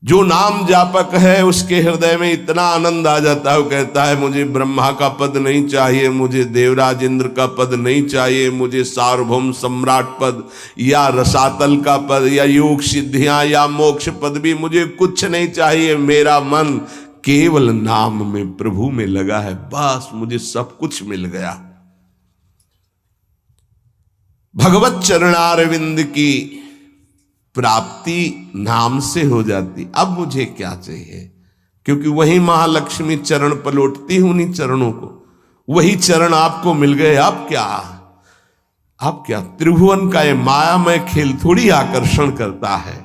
Speaker 1: जो नाम जापक है उसके हृदय में इतना आनंद आ जाता है, वो कहता है मुझे ब्रह्मा का पद नहीं चाहिए, मुझे देवराज इंद्र का पद नहीं चाहिए, मुझे सार्वभौम सम्राट पद या रसातल का पद या योग सिद्धियां या मोक्ष पद भी मुझे कुछ नहीं चाहिए। मेरा मन केवल नाम में प्रभु में लगा है, बस मुझे सब कुछ मिल गया। भगवत चरणारविंद की प्राप्ति नाम से हो जाती। अब मुझे क्या चाहिए? क्योंकि वही महालक्ष्मी चरण पलटती हूं उन्हीं चरणों को, वही चरण आपको मिल गए। अब क्या त्रिभुवन का ये मायामय खेल थोड़ी आकर्षण करता है।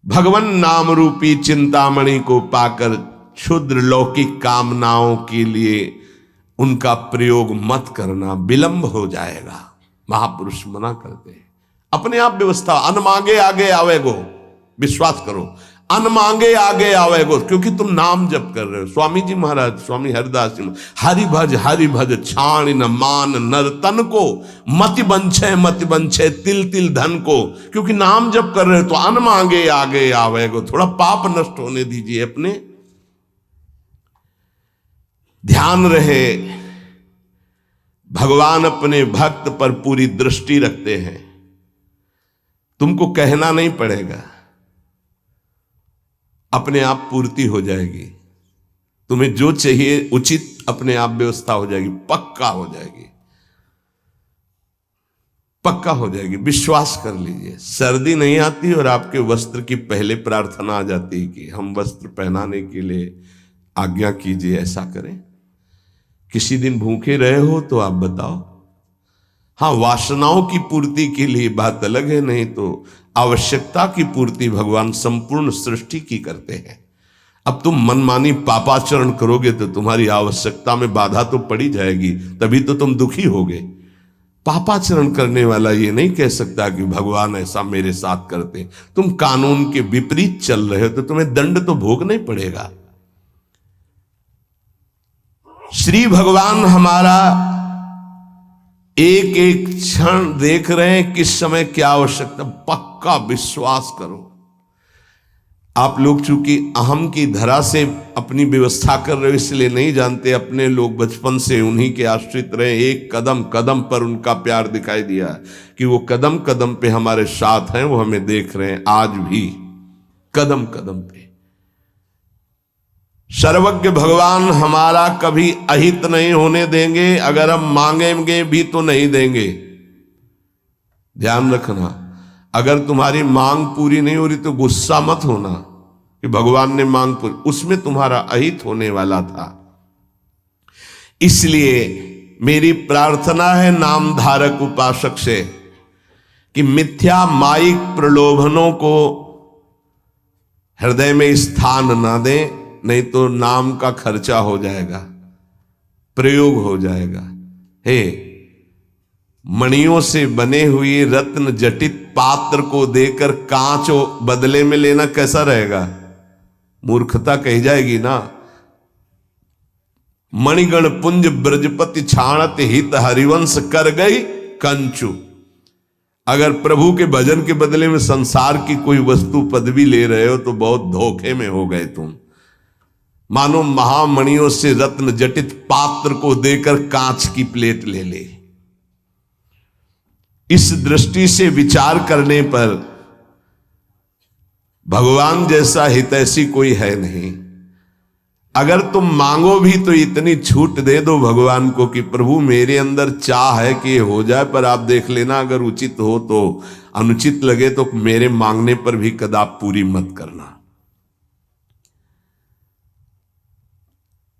Speaker 1: भगवान नाम रूपी चिंतामणि को पाकर क्षुद्र लौकिक कामनाओं के लिए उनका प्रयोग मत करना, विलंब हो जाएगा। महापुरुष मना करते हैं। अपने आप व्यवस्था, अन मांगे आगे आवेगो, विश्वास करो, अन मांगे आगे आवेगो, क्योंकि तुम नाम जप कर रहे हो। स्वामी जी महाराज, स्वामी हरिदास जी, हरि भज छाण न मान नर तन को, मति बंछे तिल तिल धन को। क्योंकि नाम जप कर रहे हो तो अन मांगे आगे आवेगो। थोड़ा पाप नष्ट होने दीजिए अपने। ध्यान रहे, भगवान अपने भक्त पर पूरी दृष्टि रखते हैं। तुमको कहना नहीं पड़ेगा, अपने आप पूर्ति हो जाएगी। तुम्हें जो चाहिए उचित अपने आप व्यवस्था हो जाएगी, पक्का हो जाएगी, पक्का हो जाएगी। विश्वास कर लीजिए। सर्दी नहीं आती और आपके वस्त्र की पहले प्रार्थना आ जाती है कि हम वस्त्र पहनाने के लिए आज्ञा कीजिए, ऐसा करें। किसी दिन भूखे रहे हो तो आप बताओ। हाँ, वासनाओं की पूर्ति के लिए बात अलग है, नहीं तो आवश्यकता की पूर्ति भगवान संपूर्ण सृष्टि की करते हैं। अब तुम मनमानी पापाचरण करोगे तो तुम्हारी आवश्यकता में बाधा तो पड़ी जाएगी, तभी तो तुम दुखी होगे। पापाचरण करने वाला ये नहीं कह सकता कि भगवान ऐसा मेरे साथ करते। तुम कानून के विपरीत चल रहे हो तो तुम्हें दंड तो भोगना ही पड़ेगा। श्री भगवान हमारा एक एक क्षण देख रहे हैं किस समय क्या आवश्यकता। पक्का विश्वास करो। आप लोग चूंकि अहम की धरा से अपनी व्यवस्था कर रहे हो इसलिए नहीं जानते, अपने लोग बचपन से उन्हीं के आश्रित रहे। एक कदम कदम पर उनका प्यार दिखाई दिया कि वो कदम कदम पे हमारे साथ हैं, वो हमें देख रहे हैं आज भी कदम कदम पे। सर्वज्ञ भगवान हमारा कभी अहित नहीं होने देंगे, अगर हम मांगेंगे भी तो नहीं देंगे। ध्यान रखना, अगर तुम्हारी मांग पूरी नहीं हो रही तो गुस्सा मत होना कि भगवान ने मांग पूरी, उसमें तुम्हारा अहित होने वाला था। इसलिए मेरी प्रार्थना है नामधारक उपासक से कि मिथ्या माइक प्रलोभनों को हृदय में स्थान ना दें, नहीं तो नाम का खर्चा हो जाएगा, प्रयोग हो जाएगा। हे, मणियों से बने हुए रत्न जटित पात्र को देकर कांच बदले में लेना कैसा रहेगा? मूर्खता कही जाएगी ना। मणिगण पुंज ब्रजपति छाणत हित हरिवंश कर गई कंचु। अगर प्रभु के भजन के बदले में संसार की कोई वस्तु पदवी ले रहे हो तो बहुत धोखे में हो गए तुम। मानो महामणियों से रत्न जटित पात्र को देकर कांच की प्लेट ले ले। इस दृष्टि से विचार करने पर भगवान जैसा हितैषी कोई है नहीं। अगर तुम मांगो भी तो इतनी छूट दे दो भगवान को कि प्रभु मेरे अंदर चाह है कि ये हो जाए, पर आप देख लेना अगर उचित हो तो, अनुचित लगे तो मेरे मांगने पर भी कदाप पूरी मत करना।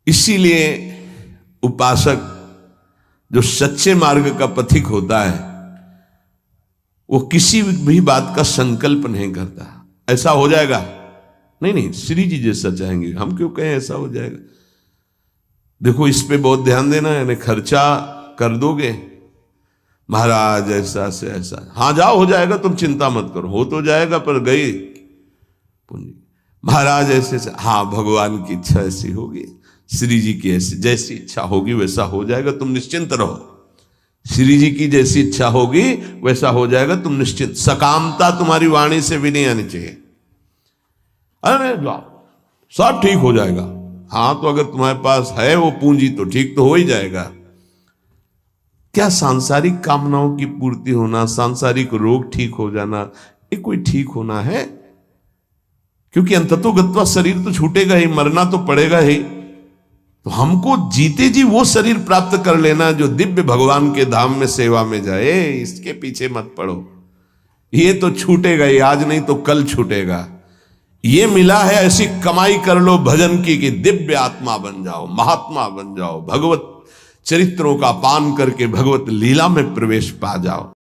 Speaker 1: इसीलिए उपासक जो सच्चे मार्ग का पथिक होता है वो किसी भी बात का संकल्प नहीं करता ऐसा हो जाएगा। नहीं नहीं, श्री जी जैसा चाहेंगे, हम क्यों कहें ऐसा हो जाएगा। देखो इस पे बहुत ध्यान देना है। यानी खर्चा कर दोगे महाराज ऐसा से ऐसा, हाँ जाओ हो जाएगा, तुम चिंता मत करो, हो तो जाएगा, पर गई पूंजी। महाराज ऐसे से, हाँ भगवान की इच्छा ऐसी होगी, श्री जी की ऐसी जैसी इच्छा होगी वैसा हो जाएगा, तुम निश्चिंत रहो। श्री जी की जैसी इच्छा होगी वैसा हो जाएगा, तुम निश्चिंत। सकामता तुम्हारी वाणी से भी नहीं आनी चाहिए। अरे सब ठीक हो जाएगा। हाँ तो अगर तुम्हारे पास है वो पूंजी तो ठीक तो हो ही जाएगा। क्या सांसारिक कामनाओं की पूर्ति होना, सांसारिक रोग ठीक हो जाना, ये कोई ठीक होना है? क्योंकि अंततोगत्वा शरीर तो छूटेगा ही, मरना तो पड़ेगा ही। तो हमको जीते जी वो शरीर प्राप्त कर लेना जो दिव्य भगवान के धाम में सेवा में जाए, इसके पीछे मत पड़ो। ये तो छूटेगा ही, आज नहीं तो कल छूटेगा। ये मिला है ऐसी कमाई कर लो भजन की कि दिव्य आत्मा बन जाओ, महात्मा बन जाओ, भगवत चरित्रों का पान करके भगवत लीला में प्रवेश पा जाओ।